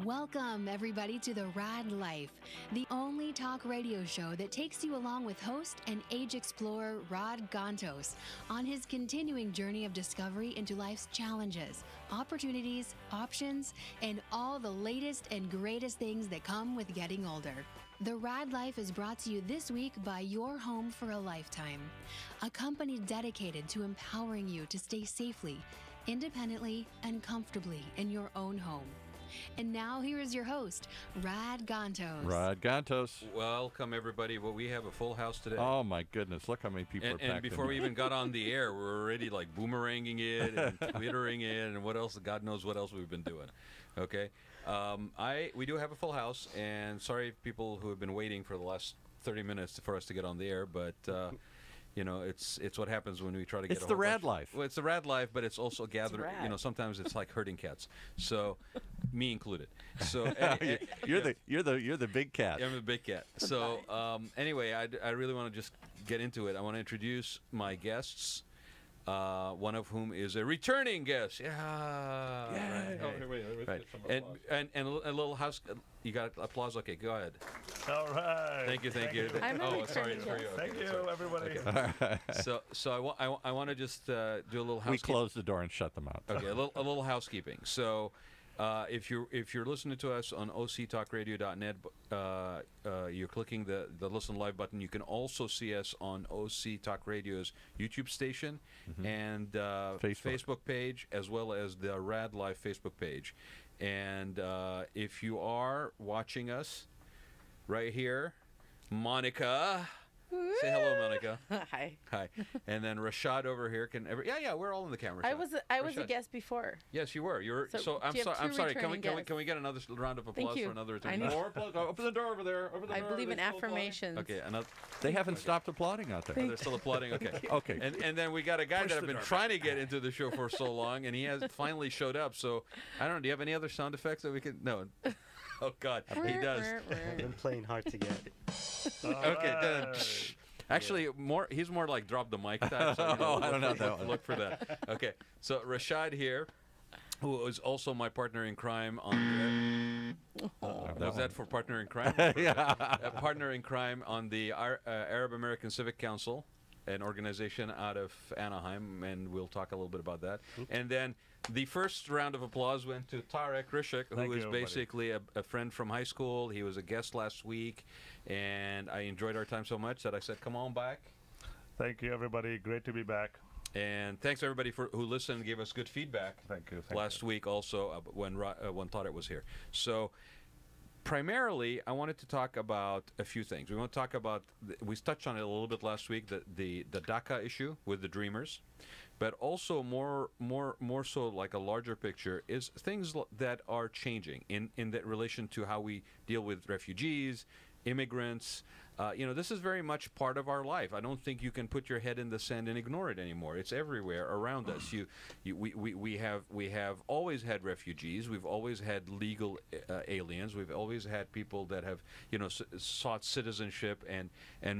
Welcome, everybody, to the Raad Life, the only talk radio show that takes you along with host and age explorer Rod Gantos on his continuing journey of discovery into life's challenges, opportunities, options, and all the latest and greatest things that come with getting older. The Raad Life is brought to you this week by Your Home for a Lifetime, a company dedicated to empowering you to stay safely, independently, and comfortably in your own home. And now here is your host, Rod Gantos. Rod Gantos. Welcome, everybody. Well, we have a full house today. Oh, my goodness. Look how many people are packed And before we even got on the air, we're already like boomeranging it and twittering it and what else, God knows what else we've been doing. Okay? We do have a full house, and sorry people who have been waiting for the last 30 minutes for us to get on the air, but... you know, it's what happens when we try to get. It's the Raad Life. Well, it's the Raad Life, but it's also gathering. You know, sometimes it's like herding cats. So, me included. So you're the big cat. I'm the big cat. So anyway, I really want to just get into it. I want to introduce my guests. One of whom is a returning guest. Yeah. Right. And a little house. You got applause? Okay, go ahead. All right. Thank you. I'm sorry. For you. Thank you, everybody. Okay. So I want to just do a little housekeeping. We close the door and shut them out. Okay, a little housekeeping. So. If you're listening to us on octalkradio.net, you're clicking the listen live button. You can also see us on OC Talk Radio's YouTube station and Facebook page, as well as the Raad Life Facebook page. And if you are watching us right here, Monica. Say hello, Monica. Hi. And then Rashad over here we're all in the camera. I was a guest before. Yes, you were. So I'm sorry. Can we get another round of applause for another time? More applause. Open the door over there. I believe in affirmations. Okay, they haven't stopped applauding out there. They're still applauding. Okay. Okay. And then we got a guy that I've been trying to get into the show for so long, and he has finally showed up. So I don't know. Do you have any other sound effects that we could? No. Oh God, he does. I've been playing hard to get. Okay, then. Actually, he's more like drop the mic type. So, I don't know that one. Look for that. Okay, so Rashad here, who is also my partner in crime on the... was that for partner in crime? Yeah. Partner in crime on the Arab American Civic Council, an organization out of Anaheim, and we'll talk a little bit about that. And then the first round of applause went to Tarek Rishik, who is basically a friend from high school. He was a guest last week, and I enjoyed our time so much that I said, come on back. Thank you, everybody. Great to be back. And thanks, everybody, who listened and gave us good feedback. Thank you. Last week also when Tarek was here. So... primarily, I wanted to talk about a few things. We want to talk about, we touched on it a little bit last week, the DACA issue with the Dreamers, but also more so like a larger picture is things that are changing in that relation to how we deal with refugees, immigrants. This is very much part of our life. I don't think you can put your head in the sand and ignore it anymore. It's everywhere around us. We have always had refugees. We've always had legal aliens. We've always had people that have sought citizenship and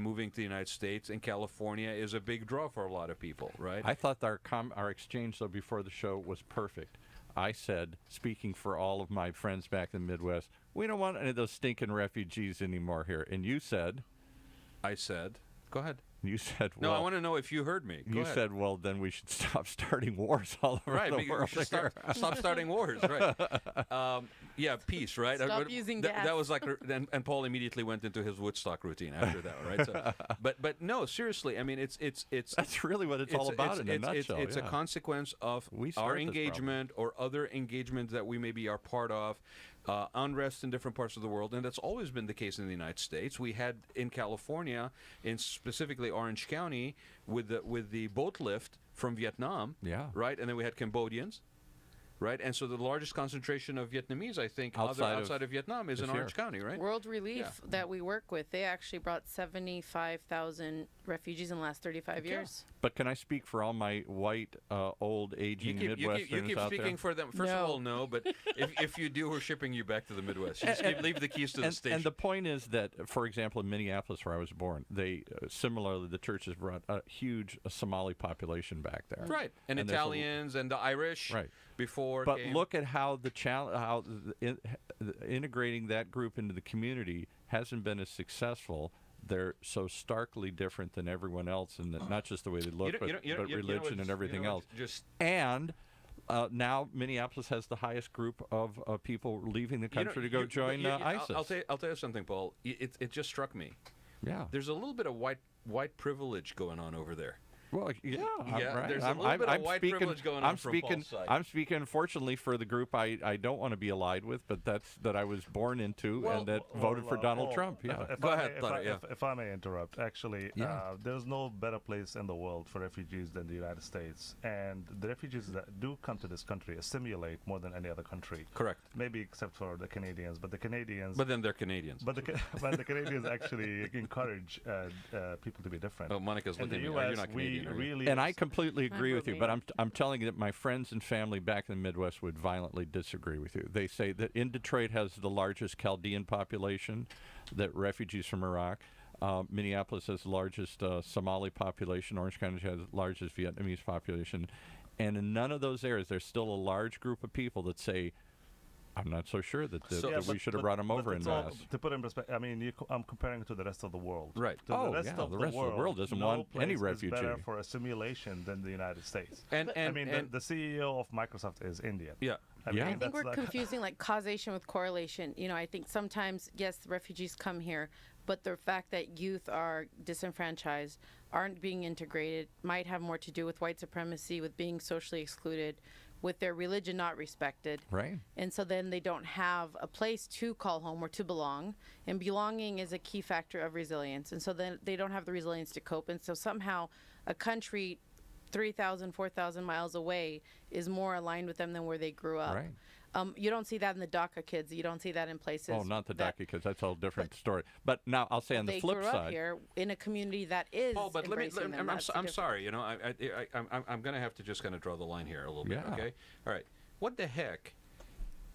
moving to the United States. And California is a big draw for a lot of people, right? I thought our exchange though before the show was perfect. I said, speaking for all of my friends back in the Midwest, we don't want any of those stinking refugees anymore here. And you said... I said... Go ahead. You said, well... No, I want to know if you heard me. Go ahead. Said, well, then we should stop starting wars all over the world. We should stop starting wars, right. Peace, right? Stop using gas. That was like... And Paul immediately went into his Woodstock routine after that, right? So, but no, seriously, I mean, it's... That's really what it's all about in a nutshell. It's a consequence of our engagement or other engagements that we maybe are part of, unrest in different parts of the world, and that's always been the case in the United States. We had in California, in specifically Orange County, with the boat lift from Vietnam, right, and then we had Cambodians, right, and so the largest concentration of Vietnamese, I think, outside of Vietnam is in Orange County, right? World Relief that we work with, they actually brought 75,000 refugees in the last 35 years. But can I speak for all my white, old, aging You Midwesterners keep out speaking there? for them. First of all, no. But if you do, we're shipping you back to the Midwest. You just leave the keys to the station. And the point is that, for example, in Minneapolis, where I was born, they similarly the churches brought a huge Somali population back there. Right, and Italians and the Irish. Right. Before. But look at how integrating that group into the community hasn't been as successful. They're so starkly different than everyone else, and not just the way they look, but religion and everything else. And now Minneapolis has the highest group of people leaving the country to go join ISIS. I'll tell you something, Paul. It just struck me. Yeah. There's a little bit of white privilege going on over there. Well, yeah, right. There's a little bit of white privilege going on from Paul's side. I'm speaking, unfortunately, for the group I don't want to be allied with, but that I was born into and that voted for Donald Trump. Yeah. Go ahead, if I may interrupt, actually, there's no better place in the world for refugees than the United States. And the refugees that do come to this country assimilate more than any other country. Correct. Maybe except for the Canadians, but the Canadians... But then they're Canadians. But the Canadians actually encourage people to be different. Oh, Monica's looking at me. You're not Canadian. Really, and I completely agree with you, but I'm telling you that my friends and family back in the Midwest would violently disagree with you. They say that in Detroit has the largest Chaldean population, that refugees from Iraq. Minneapolis has the largest Somali population. Orange County has the largest Vietnamese population. And in none of those areas, there's still a large group of people that say, I'm not so sure that we should have brought them over in mass. To put in perspective, I mean, I'm comparing it to the rest of the world. Right. The rest of the world doesn't want any refugee. Is better for assimilation than the United States. And the CEO of Microsoft is Indian. Yeah. I think we're confusing like causation with correlation. I think sometimes, yes, refugees come here, but the fact that youth are disenfranchised, aren't being integrated, might have more to do with white supremacy, with being socially excluded, with their religion not respected. Right. And so then they don't have a place to call home or to belong. And belonging is a key factor of resilience. And so then they don't have the resilience to cope. And so somehow a country 3,000, 4,000 miles away is more aligned with them than where they grew up. Right. You don't see that in the DACA kids. You don't see that in places. Oh, not the DACA kids. That's a whole different story. But now I'll say on the flip they grew side, up here in a community that is. Paul, but embracing them. I'm sorry. I'm going to have to just kind of draw the line here a little bit. Yeah. Okay. All right. What the heck?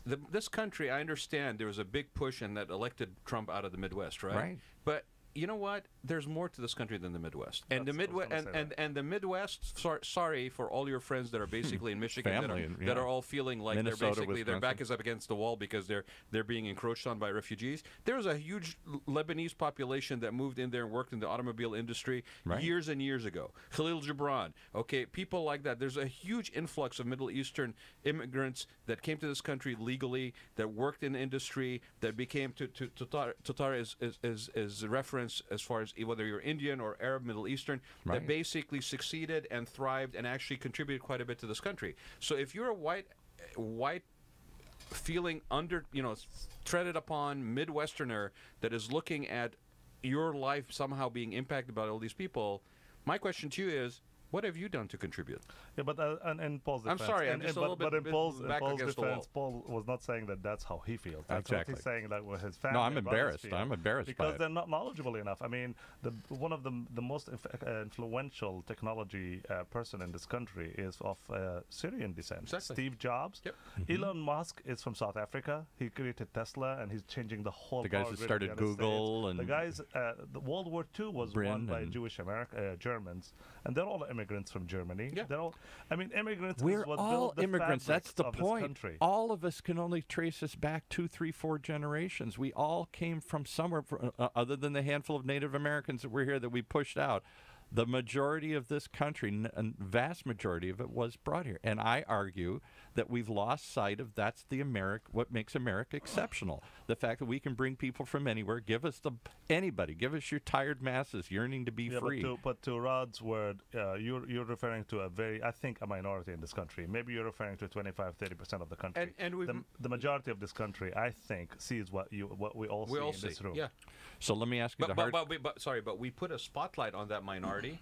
This country, I understand there was a big push and that elected Trump out of the Midwest, right? Right. But you know what? There's more to this country than the Midwest. And the Midwest and the Midwest. Sorry for all your friends that are basically in Michigan that are all feeling like Minnesota, their back is up against the wall because they're being encroached on by refugees. There was a huge Lebanese population that moved in there and worked in the automobile industry years and years ago. Khalil Gibran, okay, people like that. There's a huge influx of Middle Eastern immigrants that came to this country legally, that worked in the industry, that became Tatar is a reference as far as whether you're Indian or Arab, Middle Eastern, that basically succeeded and thrived and actually contributed quite a bit to this country. So if you're a white feeling treaded upon Midwesterner that is looking at your life somehow being impacted by all these people, my question to you is, what have you done to contribute? Yeah, but in Paul's defense, I'm sorry, I'm just a little bit in Paul's against the defense, wall. Paul was not saying that that's how he feels. That's exactly. what he's saying that with his family. No, I'm embarrassed. I'm embarrassed because by they're not knowledgeable enough. I mean, one of the most influential technology person in this country is of Syrian descent. Exactly. Steve Jobs. Yep. Elon Musk is from South Africa. He created Tesla, and he's changing the whole. The guys that started Google and the guys. The World War II was won by Jewish Germans, and they're all immigrants from Germany. Yeah. They're all. I mean, immigrants. We're is what all built the immigrants. That's the of this point. country. All of us can only trace us back 2, 3, 4 generations. We all came from somewhere, other than the handful of Native Americans that were here that we pushed out. The majority of this country, a vast majority of it, was brought here. And I argue that we've lost sight of what makes America exceptional. The fact that we can bring people from anywhere, give us your tired masses yearning to be free. But to Rod's word, you're referring to a minority in this country. Maybe you're referring to 25-30% of the country. And the majority of this country, I think, sees what we all see in this room. Yeah. So let me ask you but we put a spotlight on that minority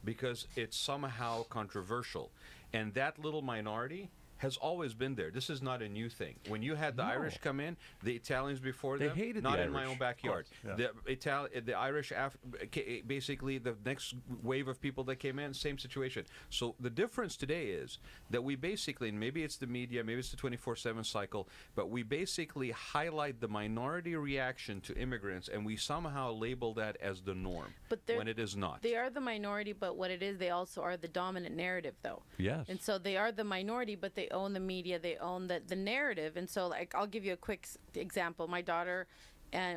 because it's somehow controversial. And that little minority has always been there. This is not a new thing. When you had the Irish come in, the Italians before They them, hated not the in my Irish. own backyard. Yeah. The Irish, basically the next wave of people that came in, same situation. So the difference today is that we basically, and maybe it's the media, maybe it's the 24/7 cycle, but we basically highlight the minority reaction to immigrants, and we somehow label that as the norm, But when it is not. They are the minority, but what it is, they also are the dominant narrative, though. Yes. And so they are the minority, but they own the media, they own the narrative. And so, like, I'll give you a quick example. My daughter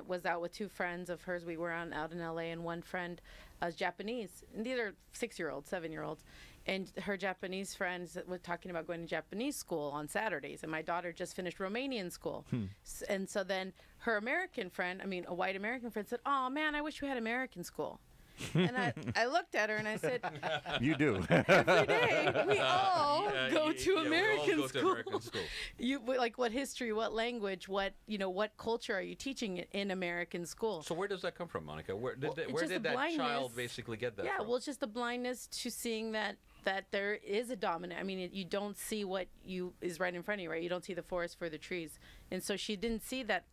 was out with two friends of hers. We were out in LA, and one friend is Japanese. And these are 6-year-olds, 7-year-olds. And her Japanese friends were talking about going to Japanese school on Saturdays. And my daughter just finished Romanian school. And so then her American friend, a white American friend, said, "Oh, man, I wish we had American school." And I looked at her and I said, You do. every day we all go to we all American go to school. American school. You like, what history, what language, what culture are you teaching in American school? So where does that come from, Monica? Where did, It's where just did the that child blindness. basically get that Yeah, from? well, it's just the blindness to seeing that there is a dominant. You don't see what is right in front of you, right? You don't see the forest for the trees. And so she didn't see that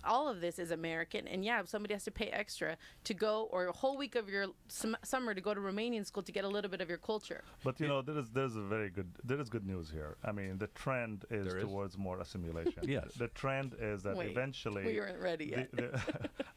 all of this is American, and somebody has to pay extra to go, or a whole week of your summer to go to Romanian school to get a little bit of your culture. But there is good news here. The trend is There is? towards more assimilation. Yes. The trend is that Wait, eventually we weren't ready yet.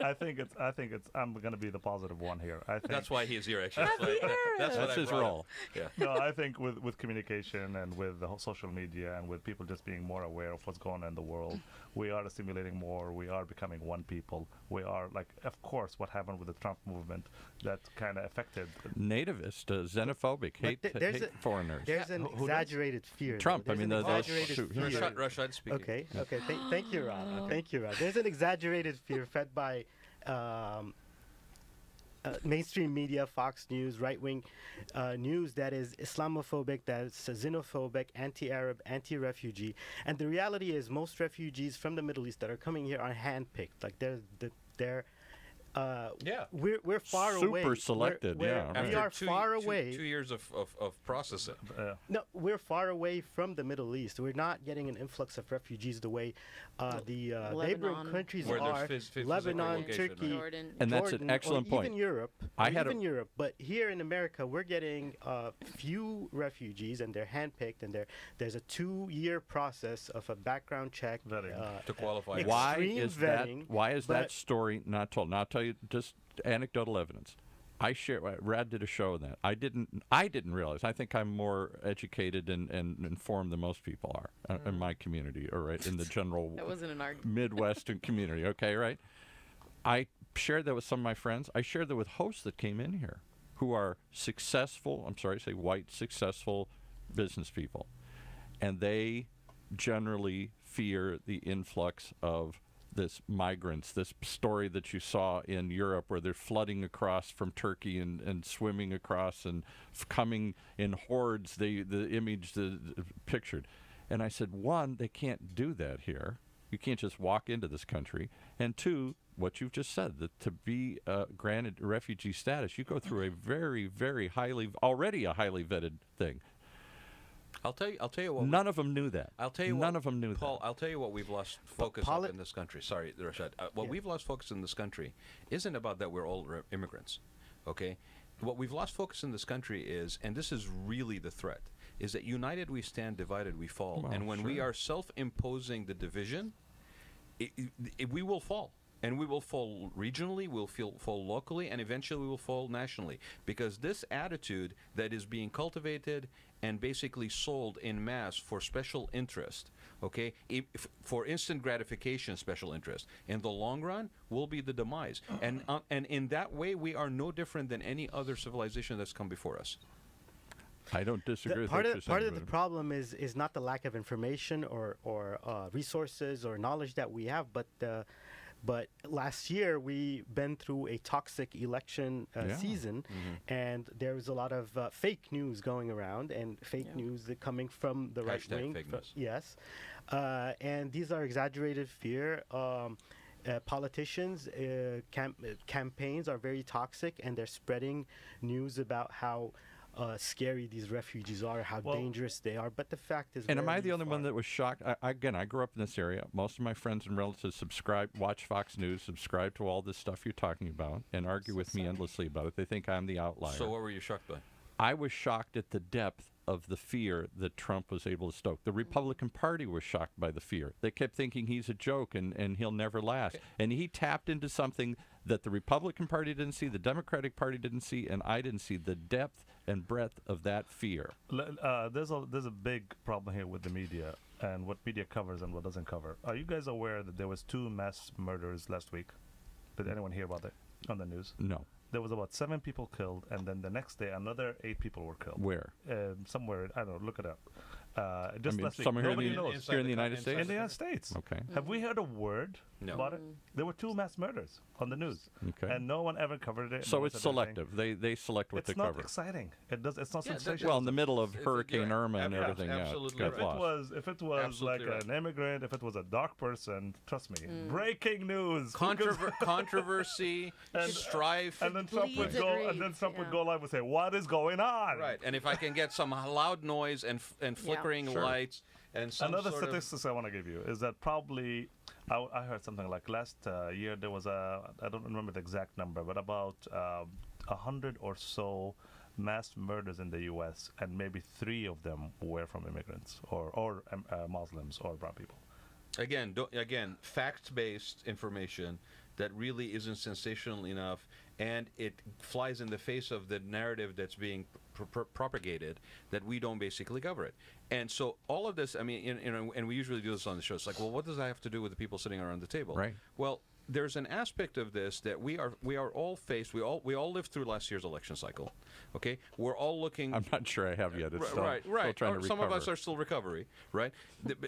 I think it's I'm going to be the positive one here. I think That's why he's here, actually. Happy That's what That's I his brought him. role. Yeah. no, I think with communication and with the whole social media and with people just being more aware of what's going on in the world, we are assimilating more. We are becoming one people. We are, like, of course, what happened with the Trump movement that kind of affected. Nativist, xenophobic, hate foreigners. There's an Who does? exaggerated fear. Trump, though. There's an those exaggerated shoot- fear. Rashad speaking. Okay. Thank you, Rod. Thank you, Rod. There's an exaggerated fear fed by mainstream media, Fox News, right-wing news that is Islamophobic, that is xenophobic, anti-Arab, anti-refugee. And the reality is most refugees from the Middle East that are coming here are handpicked. Like they're we're far away. Super selected, We're- yeah, We right. are far away. 2 years of processing. No, we're far away from the Middle East. We're not getting an influx of refugees the way the neighboring Lebanon. countries Where there's are. physical Lebanon, location, Turkey, Jordan. And that's an Jordan, excellent or point. Even Europe. I had even Europe. But here in America, we're getting few refugees, and they're handpicked, and there's a 2-year process of a background check. Vetting. To qualify. Why extreme is vetting, why is that but- story not told? Now I'll tell you just anecdotal evidence. Rad did a show on that. I didn't realize. I think I'm more educated and informed than most people are in my community, or right in the general That wasn't an argument. Midwestern community. Okay, right? I shared that with some of my friends. I shared that with hosts that came in here who are successful, I'm sorry to say white, successful business people. And they generally fear the influx of this migrants, this story that you saw in Europe where they're flooding across from Turkey and swimming across and coming in hordes, the image pictured. And I said, one, they can't do that here. You can't just walk into this country. And two, what you've just said, that to be granted refugee status, you go through a very, very already highly vetted thing. I'll tell you what. None of them knew that. I'll tell you None what, of them knew Paul, that. I'll tell you what we've lost focus of in this country. Sorry, Rashad. What we've lost focus in this country isn't about that we're all immigrants, okay? What we've lost focus in this country is, and this is really the threat, is that united we stand, divided we fall. Well, and when we sure. are self-imposing the division, we will fall. And we will fall regionally, we'll fall locally, and eventually we will fall nationally. Because this attitude that is being cultivated and basically sold in mass for special interest, okay, for instant gratification special interest, in the long run will be the demise. And in that way, we are no different than any other civilization that's come before us. I don't disagree with Part what you're of saying. the problem is not the lack of information or resources or knowledge that we have, but last year we been through a toxic election season, and there was a lot of fake news going around and fake news that coming from the right Hashtag wing. fake news. Yes, and these are exaggerated fear. Politicians campaigns are very toxic, and they're spreading news about how scary these refugees are, how dangerous they are. But the fact is, and am I the only one that was shocked? Again, I grew up in this area. Most of my friends and relatives watch Fox News, subscribe to all this stuff you're talking about, and argue with me endlessly about it. They think I'm the outlier. So what were you shocked by? I was shocked at the depth of the fear that Trump was able to stoke. The Republican Party was shocked by the fear. They kept thinking he's a joke and he'll never last. Okay. And he tapped into something that the Republican Party didn't see, the Democratic Party didn't see, and I didn't see, the depth and breadth of that fear. There's a big problem here with the media and what media covers and what doesn't cover. Are you guys aware that there was 2 mass murders last week? Did anyone hear about that on the news? No. There was about 7 people killed, and then the next day another 8 people were killed. Where? Somewhere, I don't know, look it up. Just last week. Nobody knows. Here in the United States? In the United States. Okay. Have we heard a word about it? There were 2 mass murders on the news. Okay. And no one ever covered it. So it's selective. They select what they cover. It's not exciting. It's not sensational. Well, in the middle of Hurricane Irma and everything, absolutely it got lost. If it was like an immigrant, if it was a dark person, trust me, breaking news. Controversy, strife. And then Trump would go live and say, "What is going on?" Right. And if I can get some loud noise and flickering lights and some another statistics I want to give you is that probably I heard something like last year there was I don't remember the exact number, but about 100 or so mass murders in the U.S. and maybe 3 of them were from immigrants or Muslims or brown people. Again, fact-based information that really isn't sensational enough, and it flies in the face of the narrative that's being propagated, that we don't basically cover it. And so all of this, I mean, and we usually do this on the show. It's like, well, what does that have to do with the people sitting around the table? Right. Well, there's an aspect of this that we are all faced. We all lived through last year's election cycle. Okay, we're all looking. I'm not sure I have yet. It's still right. Still trying to Some recover. of us are still recovery. Right.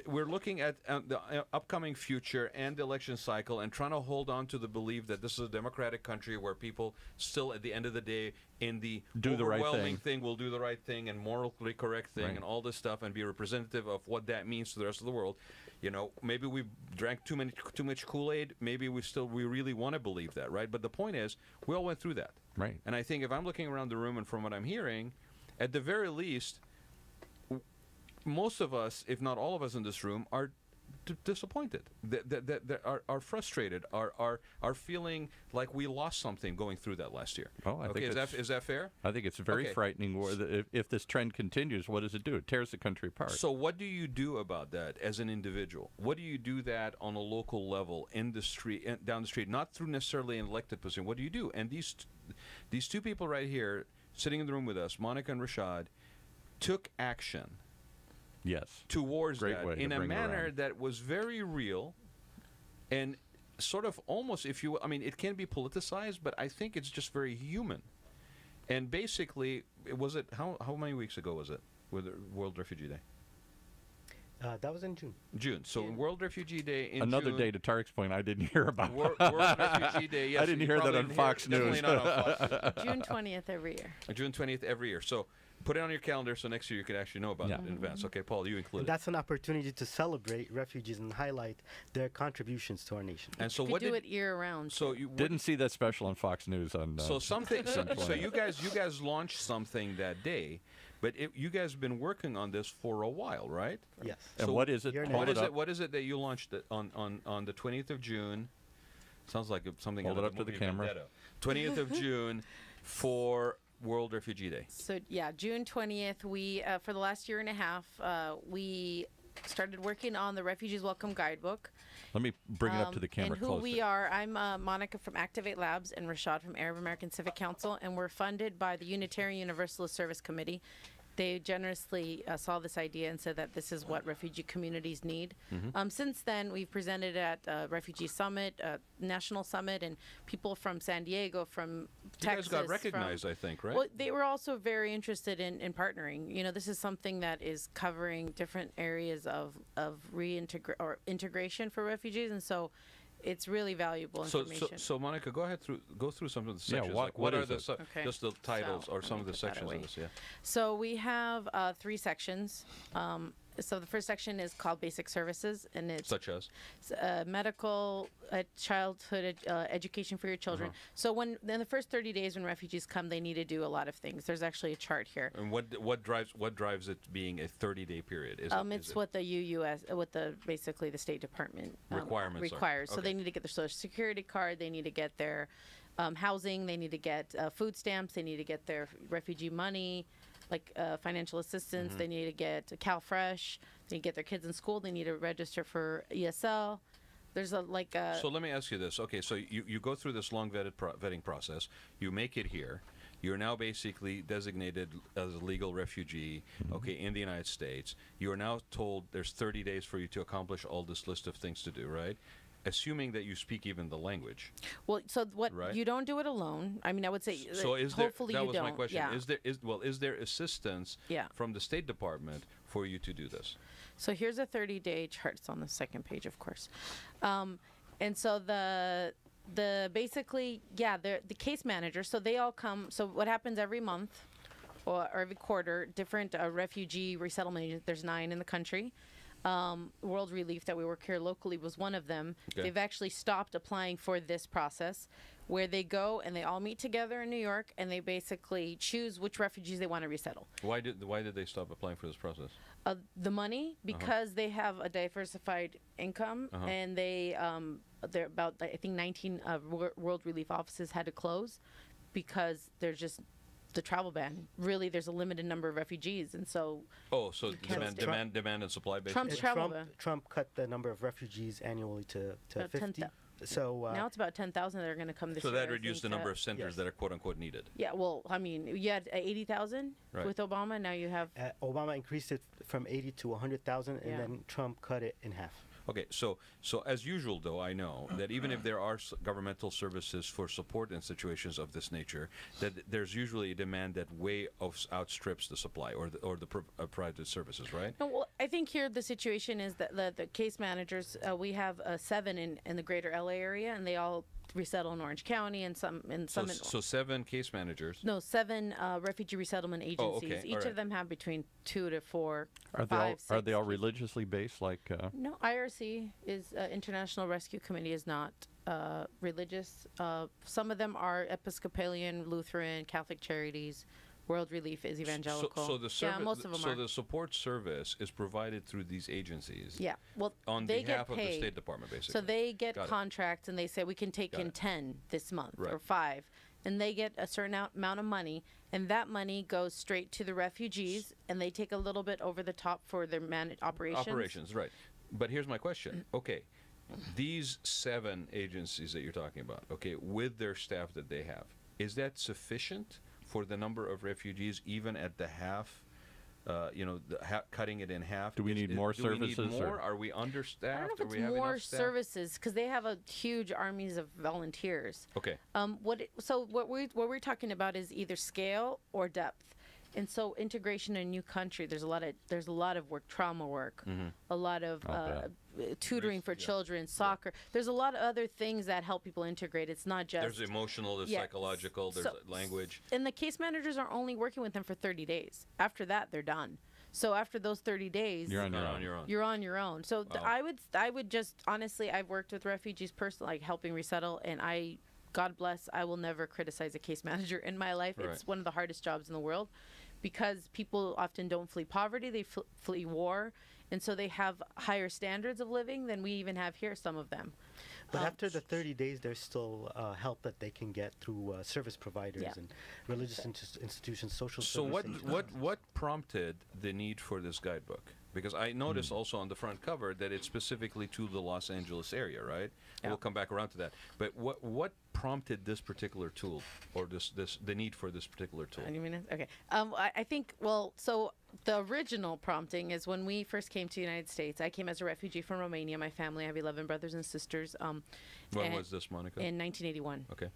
We're looking at the upcoming future and the election cycle and trying to hold on to the belief that this is a democratic country where people still, at the end of the day, in the overwhelming thing, will do the right thing and morally correct thing and all this stuff and be representative of what that means to the rest of the world. You know, maybe we drank too much Kool-Aid. Maybe we really want to believe that, right? But the point is, we all went through that. Right. And I think if I'm looking around the room and from what I'm hearing, at the very least, most of us, if not all of us in this room, are disappointed, that are frustrated, are feeling like we lost something going through that last year. Oh, I think is that fair? I think it's very frightening. If this trend continues, what does it do? It tears the country apart. So what do you do about that as an individual? What do you do that on a local level, in the street, down the street, not through necessarily an elected position? What do you do? And these 2 people right here, sitting in the room with us, Monica and Rashad, took action. Yes. Towards Great that in a manner that was very real and sort of almost, if you, I mean, it can be politicized, but I think it's just very human. And basically, how many weeks ago was it with World Refugee Day? That was in June. So World Refugee Day in Another June, day to Tarek's point I didn't hear about. World Refugee Day, yes. I didn't hear that on Fox News. Definitely not on Fox. June 20th every year. June 20th every year. So put it on your calendar so next year you can actually know about it in advance. Okay, Paul, you included. That's an opportunity to celebrate refugees and highlight their contributions to our nation. And so what do it year round. So you didn't see that special on Fox News on. So something. So you guys launched something that day, but you guys have been working on this for a while, right? Yes. And so what is it? What is it that you launched on the 20th of June? Sounds like something. Hold it up to the camera. 20th of June for World Refugee Day. So June 20th, we for the last year and a half, we started working on the Refugees Welcome Guidebook. Let me bring it up to the camera and who closer. we are, I'm Monica from Activate Labs and Rashad from Arab American Civic Council, and we're funded by the Unitarian Universalist Service Committee. They generously saw this idea and said that this is what refugee communities need. Since then, we've presented at Refugee Summit, National Summit, and people from San Diego, from Texas. You guys got recognized, I think, right? Well, they were also very interested in partnering. You know, this is something that is covering different areas of integration for refugees, and so it's really valuable information. So Monica, go through some of the sections. Yeah, what are is the it? just the titles or some of the sections of this? Yeah. So we have 3 sections. So the first section is called basic services, and it's Such as? medical, childhood education for your children. So in the first 30 days when refugees come, they need to do a lot of things. There's actually a chart here. And what drives it being a 30-day period? It's what the basically the State Department Requirements requires. are. So Okay. they need to get their Social Security card. They need to get their housing. They need to get food stamps. They need to get their refugee money, like financial assistance. They need to get CalFresh. They need to get their kids in school. They need to register for ESL. There's So let me ask you this. Okay, so you go through this long vetting process. You make it here. You're now basically designated as a legal refugee, okay, in the United States. You are now told there's 30 days for you to accomplish all this list of things to do, right? Assuming that you speak even the language. Well, so what Right. you don't do it alone. I mean, I would say So is there? hopefully That you was don't. my question. Yeah. Is there assistance Yeah. from the State Department for you to do this? So here's a 30-day chart. It's on the second page, of course. And so the basically, the case manager. So they all come. So what happens every month or every quarter? Different refugee resettlement agents. There's 9 in the country. World Relief that we work here locally was one of them. Okay. They've actually stopped applying for this process, where they go and they all meet together in New York and they basically choose which refugees they want to resettle. Why did they stop applying for this process? The money, because they have a diversified income, and they're about, I think 19 World Relief offices had to close because there's just the travel ban. Really, there's a limited number of refugees, and so So demand and supply basically. Trump's travel ban. Trump cut the number of refugees annually to About 50. So now it's about 10,000 that are going to come this So year. that I reduced the think, number of centers yes. that are quote unquote needed. Yeah, well, I mean, you had 80,000 Right. with Obama. Now you have Obama increased it from 80 to 100,000, and Yeah. then Trump cut it in half. Okay, so as usual, though, I know that even if there are governmental services for support in situations of this nature, that there's usually a demand that way outstrips the supply or the private services, right? No, well, I think here the situation is that the case managers, we have 7 in the greater LA area, and they all resettle in Orange County and some So 7 case managers. No, 7 refugee resettlement agencies. okay, Each all right. of them have between 2 to 4, Are 5, 6. they all religiously based? Like No, IRC is International Rescue Committee is not religious. Some of them are Episcopalian, Lutheran, Catholic Charities. World Relief is evangelical. So the service, most of them are. the support service is provided through these agencies. Yeah, well, On they behalf get of paid. the State Department, basically. So they get Got it. contracts, and they say we can take Got in it. 10 this month Right. or 5, and they get a certain amount of money, and that money goes straight to the refugees, and they take a little bit over the top for their operations. Operations, right. But here's my question. Okay, these 7 agencies that you're talking about, okay, with their staff that they have, is that sufficient for the number of refugees, even at the half, cutting it in half? Do we need more do we services, need more? or- Are we understaffed? I don't know if Are it's we have more enough staff? services because they have a huge armies of volunteers. Okay. What we're talking about is either scale or depth, and so integration in a new country. There's a lot of work, trauma work, a lot of tutoring for children, soccer. There's a lot of other things that help people integrate. It's not just There's emotional, there's Yeah. psychological, there's language. And the case managers are only working with them for 30 days. After that, they're done. So after those 30 days, You're on your You're own. on your own. you're on your own. So Wow. I would just honestly, I've worked with refugees personally, like helping resettle, and God bless, I will never criticize a case manager in my life. Right. It's one of the hardest jobs in the world because people often don't flee poverty, they flee war, and so they have higher standards of living than we even have here, some of them. But after the 30 days, there's still help that they can get through service providers Yeah. and religious institutions, social So service. what prompted the need for this guidebook? Because I noticed also on the front cover that it's specifically to the Los Angeles area, right? Yeah. We'll come back around to that. But what prompted this particular tool, or the need for this particular tool? Any minutes? Okay. I think, so the original prompting is when we first came to the United States. I came as a refugee from Romania. My family, I have 11 brothers and sisters. When and was this, Monica? In 1981. Okay,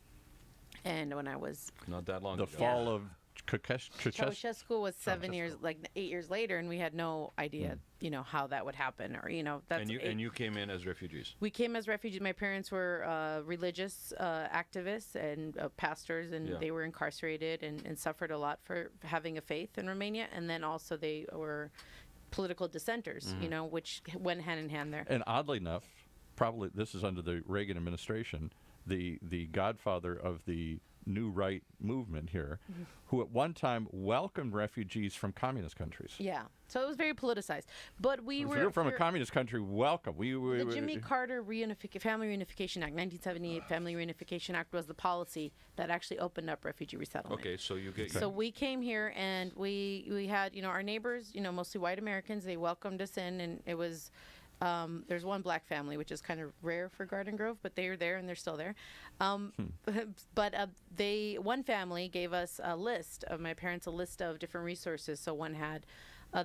And when I was, not that long the ago. fall of Ceausescu. Ceausescu was 7 years, like 8 years later, and we had no idea, how that would happen, or, that's And you came in as refugees. We came as refugees. My parents were religious activists and pastors, and Yeah. they were incarcerated and suffered a lot for having a faith in Romania. And then also they were political dissenters, which went hand in hand there. And oddly enough, probably this is under the Reagan administration, the godfather of the New Right movement here, who at one time welcomed refugees from communist countries. Yeah, so it was very politicized. But If you're from a communist country, welcome. The Jimmy Carter Family Reunification Act, 1978 Family Reunification Act was the policy that actually opened up refugee resettlement. Okay, so you get. So we came here and we had our neighbors, mostly white Americans. They welcomed us in, and it was. There's one black family, which is kind of rare for Garden Grove, but they are there and they're still there. But one family gave us my parents a list of different resources. So one had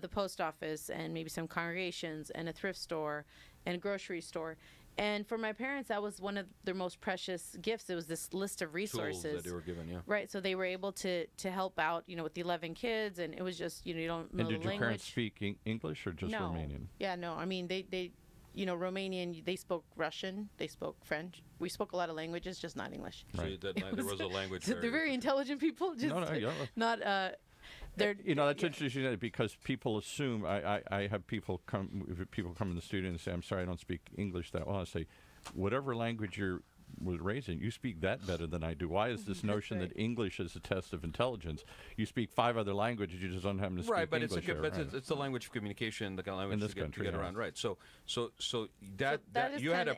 the post office and maybe some congregations and a thrift store and a grocery store. And for my parents, that was one of their most precious gifts. It was this list of resources Tools that they were given, yeah. Right, so they were able to help out, with the 11 kids, and it was just, you don't know the language. And did your parents speak English or just Romanian? Yeah, no. I mean, they Romanian. They spoke Russian. They spoke French. We spoke a lot of languages, just not English. Right. So there was a language They're very intelligent people. Just not. That's interesting because people assume I have people come in the studio and say, I'm sorry, I don't speak English that well. I say, whatever language you was raised in, you speak that better than I do. Why is this notion that English is a test of intelligence? You speak 5 other languages, you just don't happen to speak right, but English. It's the language of communication, the kind of language to get around. Right. So that you had a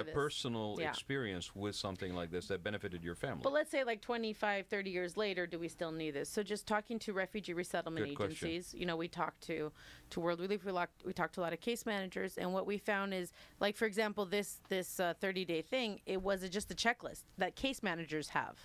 personal experience with something like this that benefited your family. But let's say like 25, 30 years later, do we still need this? So just talking to refugee resettlement agencies, we talked to World Relief, we talked to a lot of case managers, and what we found is, like, for example, this 30-day thing, it was just a checklist that case managers have.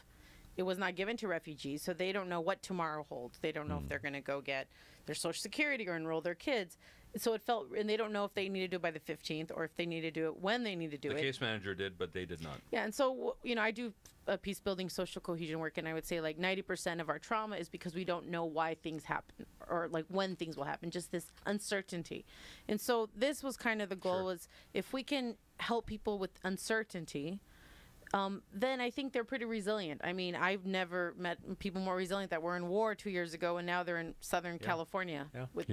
It was not given to refugees, so they don't know what tomorrow holds. They don't know if they're going to go get their Social Security or enroll their kids. So it felt, and they don't know if they need to do it by the 15th or if they need to do it when they need to do it. The case manager did, but they did not. Yeah, and so, I do peace building, social cohesion work, and I would say like 90% of our trauma is because we don't know why things happen or like when things will happen, just this uncertainty. And so this was kind of the goal was if we can help people with uncertainty, then I think they're pretty resilient. I mean, I've never met people more resilient that were in war 2 years ago and now they're in Southern California with,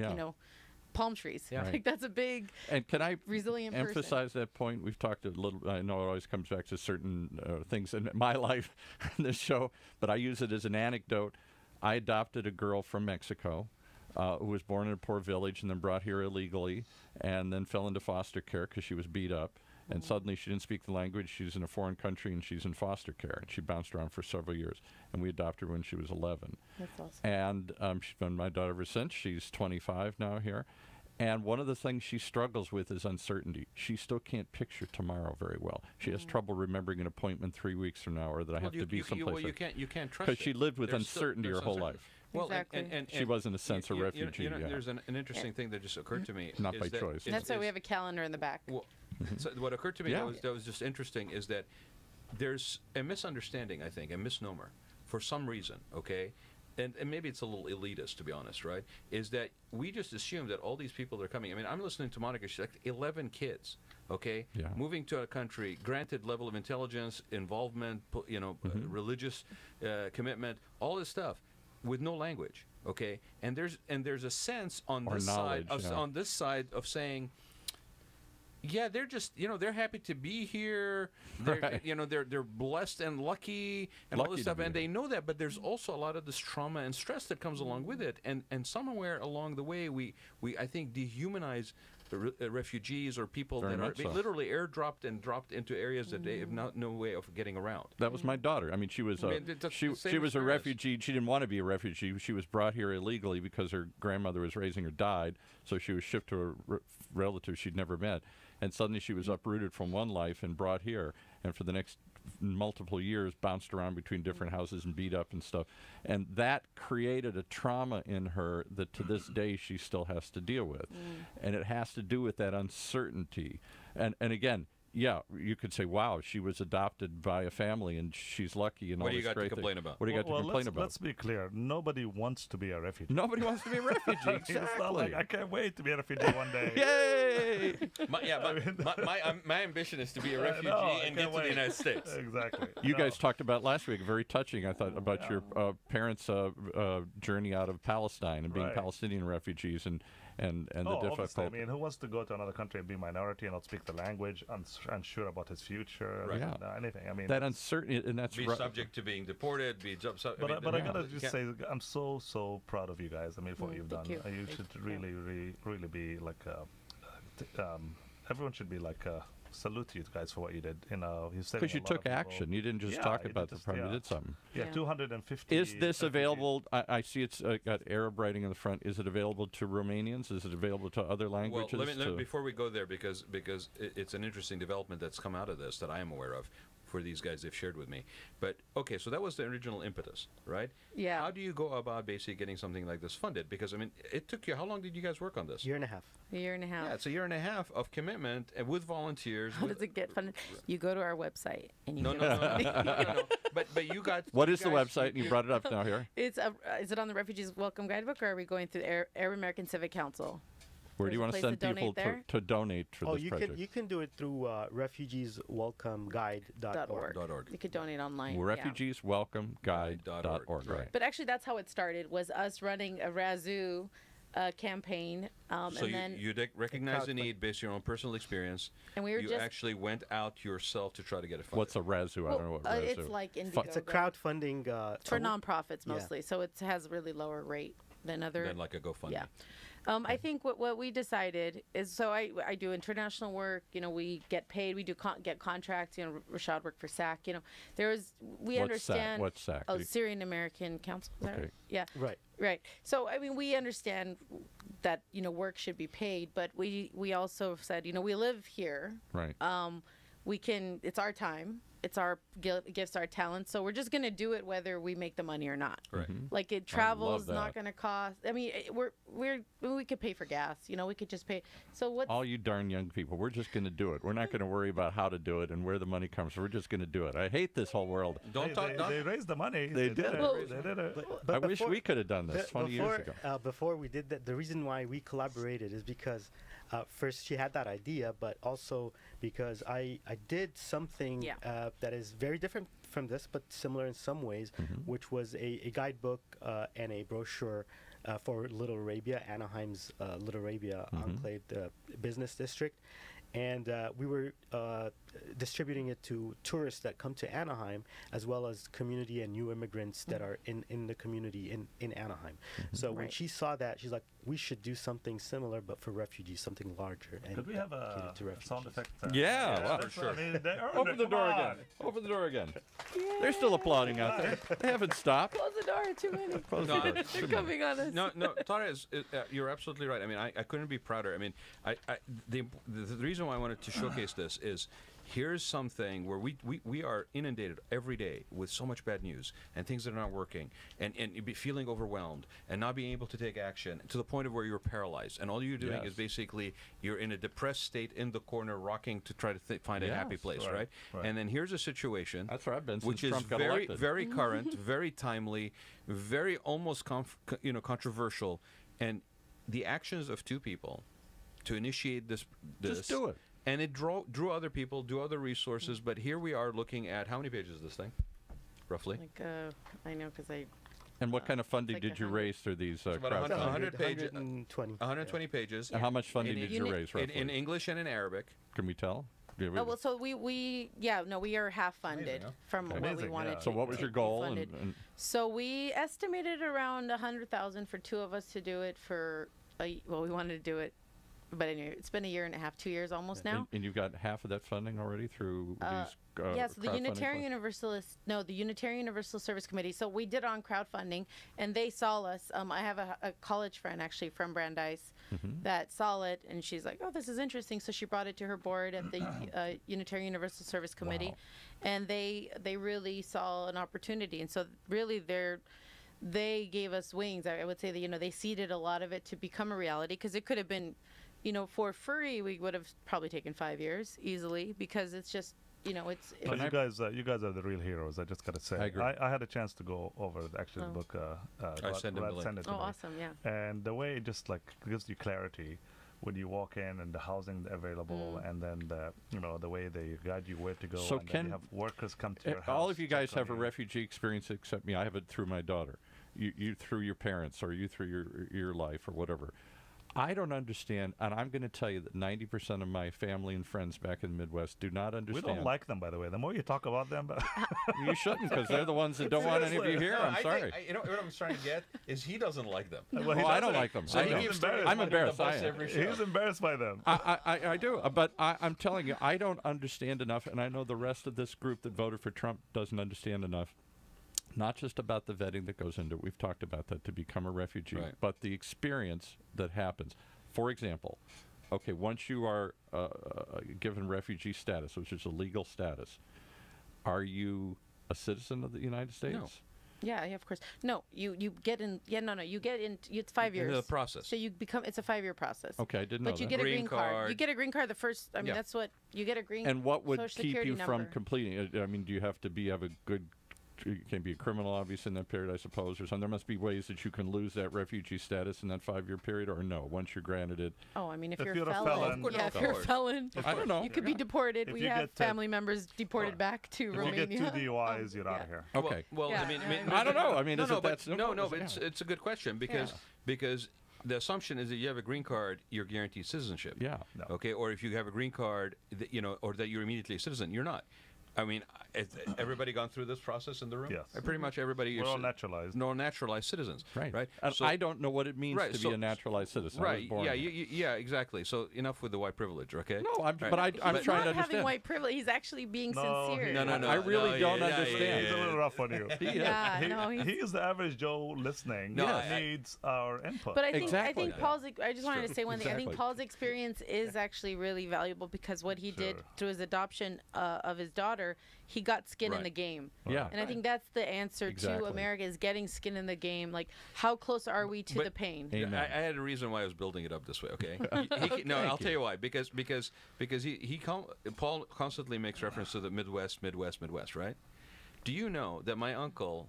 palm trees. Yeah. Like that's a big and can I resilient emphasize that point? We've talked a little, I know it always comes back to certain things in my life in this show, but I use it as an anecdote. I adopted a girl from Mexico who was born in a poor village and then brought here illegally and then fell into foster care because she was beat up. And suddenly she didn't speak the language. She's in a foreign country and she's in foster care. And she bounced around for several years. And we adopted her when she was 11. That's awesome. And she's been my daughter ever since. She's 25 now here. And one of the things she struggles with is uncertainty. She still can't picture tomorrow very well. She has trouble remembering an appointment 3 weeks from now or that I have to be someplace. You can't trust because she lived with uncertainty her whole life. Well, exactly. and she was, in a sense, a refugee. There's an interesting thing that just occurred to me. Not by choice. That's why we have a calendar in the back. Well, so what occurred to me that was just interesting is that there's a misunderstanding, I think, a misnomer, for some reason, okay? And maybe it's a little elitist, to be honest, right? Is that we just assume that all these people that are coming. I mean, I'm listening to Monica. She's like 11 kids, okay? Yeah. Moving to a country, granted level of intelligence, involvement, religious commitment, all this stuff, with no language, okay? And there's a sense on this side of saying, yeah, they're just, they're happy to be here. They're, they're blessed and lucky and all this stuff, and they know that. But there's also a lot of this trauma and stress that comes along with it, and somewhere along the way, we I think dehumanize refugees or people that are literally airdropped and dropped into areas that they have no way of getting around. That was my daughter. I mean, she was she was a refugee. She didn't want to be a refugee. She was brought here illegally because her grandmother was raising her died, so she was shipped to a relative she'd never met. And suddenly she was uprooted from one life and brought here. And for the next multiple years, bounced around between different houses and beat up and stuff. And that created a trauma in her that to this day she still has to deal with. And it has to do with that uncertainty. And again, yeah, you could say, wow, she was adopted by a family and she's lucky and all this great thing. What do you got to complain about? What do you got to complain about? Let's be clear. Nobody wants to be a refugee. Nobody wants to be a refugee. Exactly. It's not like, I can't wait to be a refugee one day. Yay! My ambition is to be a refugee and get to the United States. Exactly. You guys talked about last week, very touching, I thought, about your parents' journey out of Palestine and being Palestinian refugees. and the Obviously. I difficulty. mean, who wants to go to another country and be minority and not speak the language, unsure about his future, Right. and, anything? I mean, That uncertainty, and that's Be subject to being deported. But I gotta just say, I'm so proud of you guys. I mean, for what you've done. thank you. You should really be like, everyone should be like, salute to you guys for what you did. because you took action. You didn't just talk about the problem. You did something. Yeah, Yeah. 250. Is this refugees. available? I see it's got Arab writing in the front. Is it available to Romanians? Is it available to other Well, languages? let me, before we go there, because it's an interesting development that's come out of this that I am aware of for these guys they've shared with me. But okay, so that was the original impetus, right? Yeah. How do you go about basically getting something like this funded? Because I mean, it took you. How long did you guys work on this? Year and a half. A year and a half. Yeah, it's a year and a half of commitment and with volunteers. How with- does it get funded? You go to our website and you No, get no, us no, money. no. But you got. What you is the guys- website? You brought it up now here. Is it on the Refugees Welcome Guidebook, or are we going through the Arab American Civic Council? Where do you There's a want to place send to people donate to donate for Oh, this you project? can do it through refugeeswelcomeguide.org. .org. You could donate online. yeah. RefugeesWelcomeGuide.org. Right. But actually, that's how it started. Was us running a Razoo campaign, So and then you recognize the need based on your own personal experience. and we were You just actually went out yourself to try to get it funded. What's a Razoo? I don't know what Razoo. it's like Indiegogo. It's a crowdfunding for tool. nonprofits Yeah. mostly, so it has a really lower rate than other. Then like a GoFundMe. Yeah. I think what we decided is, so I do international work. We get paid. We do get contracts. Rashad worked for SAC. We What's understand. What's SAC? Oh, Syrian American Council. Is that Okay. right? Yeah. Right. So I mean, we understand that work should be paid, but we also said we live here. Right. We can. It's our time. It's our gifts, our talents. So we're just gonna do it whether we make the money or not. Right. Like travel love is not that. going to cost. I mean, we could pay for gas. We could just pay. So what? All you darn young people, we're just going to do it. We're not going to worry about how to do it and where the money comes from. We're just going to do it. I hate this whole world. They raised the money. They did it. Well, They did it. But I wish before- we could have done this 20 years ago. Before we did that, the reason why we collaborated is because first she had that idea, but also because I did something Yeah. that is very different from this, but similar in some ways, which was a guidebook and a brochure for Little Arabia, Anaheim's Little Arabia enclave business district. And we were distributing it to tourists that come to Anaheim, as well as community and new immigrants that are in the community in Anaheim. So when Right. she saw that, she's like, we should do something similar, but for refugees, something larger. And Could we have catered to a refugees. sound effect? Yeah, wow. that's what I mean, they earned Open it, the come door on. again. Open the door again. They're still applauding out there. They haven't stopped. Close the door. Too many. Close the No, door. They're coming on us. No, Tara you're absolutely right. I mean, I couldn't be prouder. I mean, the reason why I wanted to showcase this is here's something where we are inundated every day with so much bad news and things that are not working and you be feeling overwhelmed and not being able to take action to the point of where you're paralyzed and all you're doing Yes. is basically you're in a depressed state in the corner rocking to try to find a happy Yes. place, Right, right? right. And then here's a situation That's where I've been since which is Trump got very elected. very current, very timely, very almost controversial, and the actions of two people to initiate this Just do it. and it drew other people, drew other resources, but here we are looking at how many pages is this thing, roughly? Like I know because I. And what kind of funding like did you 100. raise through these about crowdfunding? 100 pages. 120. 120 pages. And how much funding In- did you in- raise, in, roughly? in English and in Arabic. Can we tell? Do we- Oh well, so we are half funded Amazing, huh? from Okay. what we Amazing, wanted. yeah. To So what was to your be goal? funded. And So we estimated around 100,000 for two of us to do it for. We wanted to do it, but anyway, it's been a year and a half, 2 years almost now. and you got half of that funding already through these Yeah, so the crowdfunding Unitarian funds? Universal Service Committee. So we did on crowdfunding, and they saw us. I have a college friend actually from Brandeis that saw it, and she's like, "Oh, this is interesting." So she brought it to her board at the Unitarian Universal Service Committee, Wow. and they really saw an opportunity, and so really they gave us wings. I would say that they seeded a lot of it to become a reality because it could have been, for free we would have probably taken 5 years easily because it's just. It's No, you guys are the real heroes. I just gotta say. I agree. I had a chance to go over the actual Oh. book. sent him the link. sent it to oh me. awesome, yeah. And the way it just like gives you clarity when you walk in and the housing available, and then the way they guide you where to go. So and then Ken, you have workers come to your house. all of you guys check on have a refugee experience except me. I have it through my daughter. You through your parents or you through your life or whatever. I don't understand, and I'm going to tell you that 90% of my family and friends back in the Midwest do not We understand. don't like them, by the way. The more you talk about them, You shouldn't, because they're the ones that don't want any of you here. I'm sorry. You know what I'm trying to get is he doesn't like them. well, Oh, I don't like them. So I he know. keeps I'm embarrassed. I am. He's embarrassed by them. I do, but I'm telling you, I don't understand enough, and I know the rest of this group that voted for Trump doesn't understand enough. Not just about the vetting that goes into it. We've talked about that to become a refugee, Right. but the experience that happens. For example, okay, once you are given refugee status, which is a legal status, are you a citizen of the United States? No. Yeah, of course. No, you get in. Yeah, no, you get in. It's 5 years. Into the process. So you become. It's a 5-year process. Okay, I didn't know But you that. get a Green green card. card. You get a green card the first. I mean, Yeah. that's what you get a green. And what would Social keep Security you from number. completing it? I mean, do you have to have a good? You can't be a criminal, obviously, in that period, I suppose, or something. There must be ways that you can lose that refugee status in that 5-year period, or no? Once you're granted it, Oh, I mean, if If you're you're a a felon, felon- Of course, yeah, of if you're a course. felon, I don't know. you could be deported. If We you have get, family members deported back to If Romania. you get 2 DUIs, you're out of Yeah. here. Okay. Well, Yeah, I mean, yeah, I don't know. I mean, no, is no, it but that simple? no, but Yeah. it's a good question because the assumption is that you have a green card, you're guaranteed citizenship. Yeah. No. Okay, or if you have a green card, or that you're immediately a citizen, you're not. I mean, everybody gone through this process in the room? Yes. Pretty much everybody. We're is all naturalized. No, naturalized citizens. Right. And And I don't know what it means right, to so- be a naturalized citizen. I was Right. born Yeah. here. Yeah. Exactly. So enough with the white privilege. Okay. No, Right. but I'm He's trying not to having understand. white privilege. He's actually being No, sincere. No. I really don't yeah, understand. He's a little rough on you. Yeah, no, he's. He is the average Joe listening. No, that I- needs our input. But I think Exactly. Paul's. I just wanted to say one thing. I Exactly. think Paul's experience is actually really valuable because what he did Sure. through his adoption of his daughter, he got skin in Right. the game. Yeah. And I think that's the answer Exactly. to America is getting skin in the game. Like, how close are we to But- the pain? Amen. I had a reason why I was building it up this way. Okay. No, I'll tell you why. Because Paul constantly makes reference to the Midwest, right? Do you know that my uncle,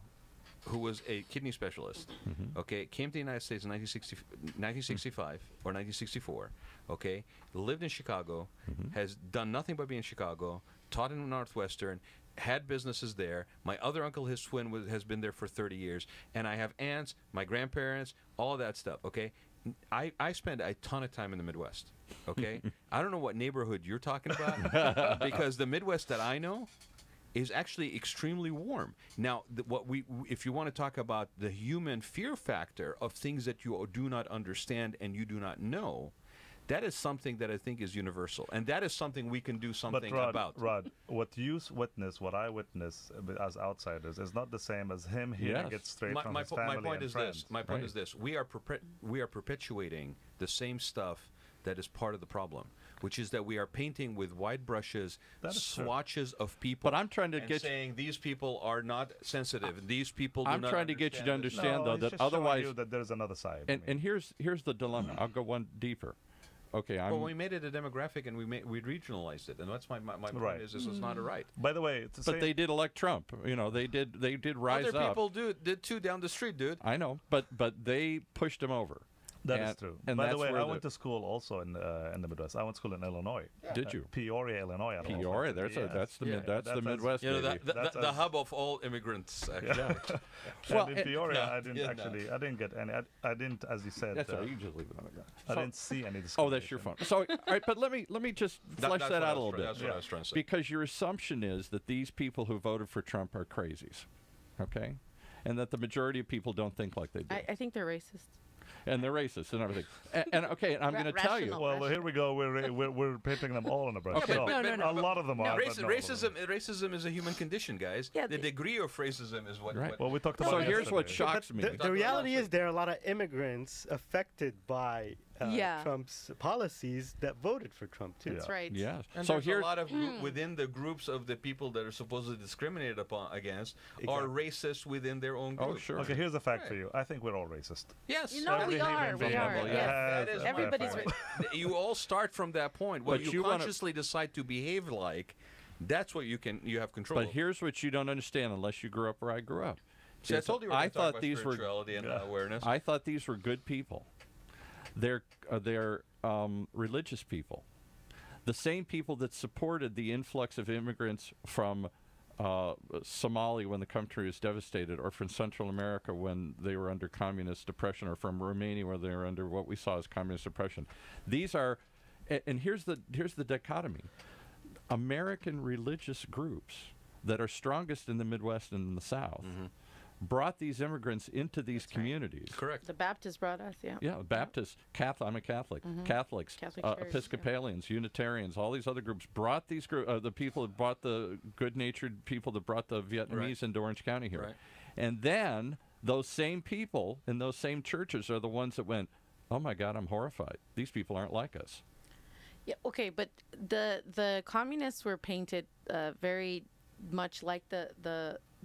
who was a kidney specialist, okay, came to the United States in 1965 or 1964, okay, lived in Chicago, has done nothing but be in Chicago, taught in Northwestern, had businesses there. My other uncle, his twin, has been there for 30 years, and I have aunts, my grandparents, all of that stuff, okay? I spend a ton of time in the Midwest, okay? I don't know what neighborhood you're talking about, because the Midwest that I know is actually extremely warm. Now, if you want to talk about the human fear factor of things that you do not understand and you do not know, that is something that I think is universal, and that is something we can do something about. Rod, what you witness, what I witness as outsiders, is not the same as him hearing Yes. it straight from My his family point and is friends. this. My point Right. is this. We are perpetuating the same stuff that is part of the problem, which is that we are painting with wide brushes That is true. swatches of people. But I'm trying to and get you- saying these people are not sensitive. These people. Do I'm not trying to get you to understand this. understand, No, though, he's that just showing otherwise. you that there's another side. And here's the dilemma. I'll go one deeper. Okay, Well, we I'm. made it a demographic and we regionalized it, and that's my point. Right. Is this is not a right. By the way, it's the But same. they did elect Trump. You know, they did rise Other up. people did too down the street, dude. I know, but they pushed him over. That is And- true. and By the that's way, where I went to school also in the Midwest. I went to school in Illinois. Did you? Peoria, Illinois. I don't know if Peoria, that's- that's yes. the Yeah. that's the That's- Midwest, You know, baby. That's the as- hub of all immigrants. Actually. Well, and in Peoria, no, I didn't yeah, no. actually. I didn't get any. I didn't, as you said. That's all right. You just leave it on the ground. I So- didn't see any. Oh, that's your phone. So, all right, but let me just flesh That's that what I out a was little trying- bit. That's what I was trying to say. Because your assumption is that these people who voted for Trump are crazies, okay, and that the majority of people don't think like they do, I think they're racist. and they're racist and everything. And okay, and I'm going to tell you. Rational. Well, here we go. We're painting them all in a brush. Okay, No, but- No, a lot of them are. but not all of them. Racism is a human condition, guys. Yeah, the degree of racism is what. Right. what Well, we talked So about. here's what yesterday. shocks me. The reality is there are a lot of immigrants affected by Yeah. Trump's policies that voted for Trump too. That's right. Yes. And So there's here, a lot of within the groups of the people that are supposedly discriminated upon against are Exactly. racist within their own group. oh sure. Okay, here's a fact for you. I think we're all racist. Yes. You know, Every we are. human We being are. has- Yes. That is my Everybody's point. ra- You all start from that point. What But you you wanna- consciously decide to behave like, that's what you have control But of. here's what you don't understand unless you grew up where I grew up. See, I is told you we were I gonna talk thought about these were spirituality and awareness. I thought these were good people. They're religious people. The same people that supported the influx of immigrants from Somalia when the country was devastated, or from Central America when they were under communist oppression, or from Romania where they were under what we saw as communist oppression. These are, and here's the dichotomy. American religious groups that are strongest in the Midwest and in the South brought these immigrants into these communities. Correct. The Baptists brought us, yeah. Yeah, Baptists, Catholic. I'm a Catholic. Catholics, Catholic Church, Episcopalians, Unitarians, all these other groups brought these the people that brought the good-natured people that brought the Vietnamese into Orange County here. Right. And then those same people in those same churches are the ones that went, oh my God, I'm horrified. These people aren't like us. Yeah, okay, but the communists were painted very much like the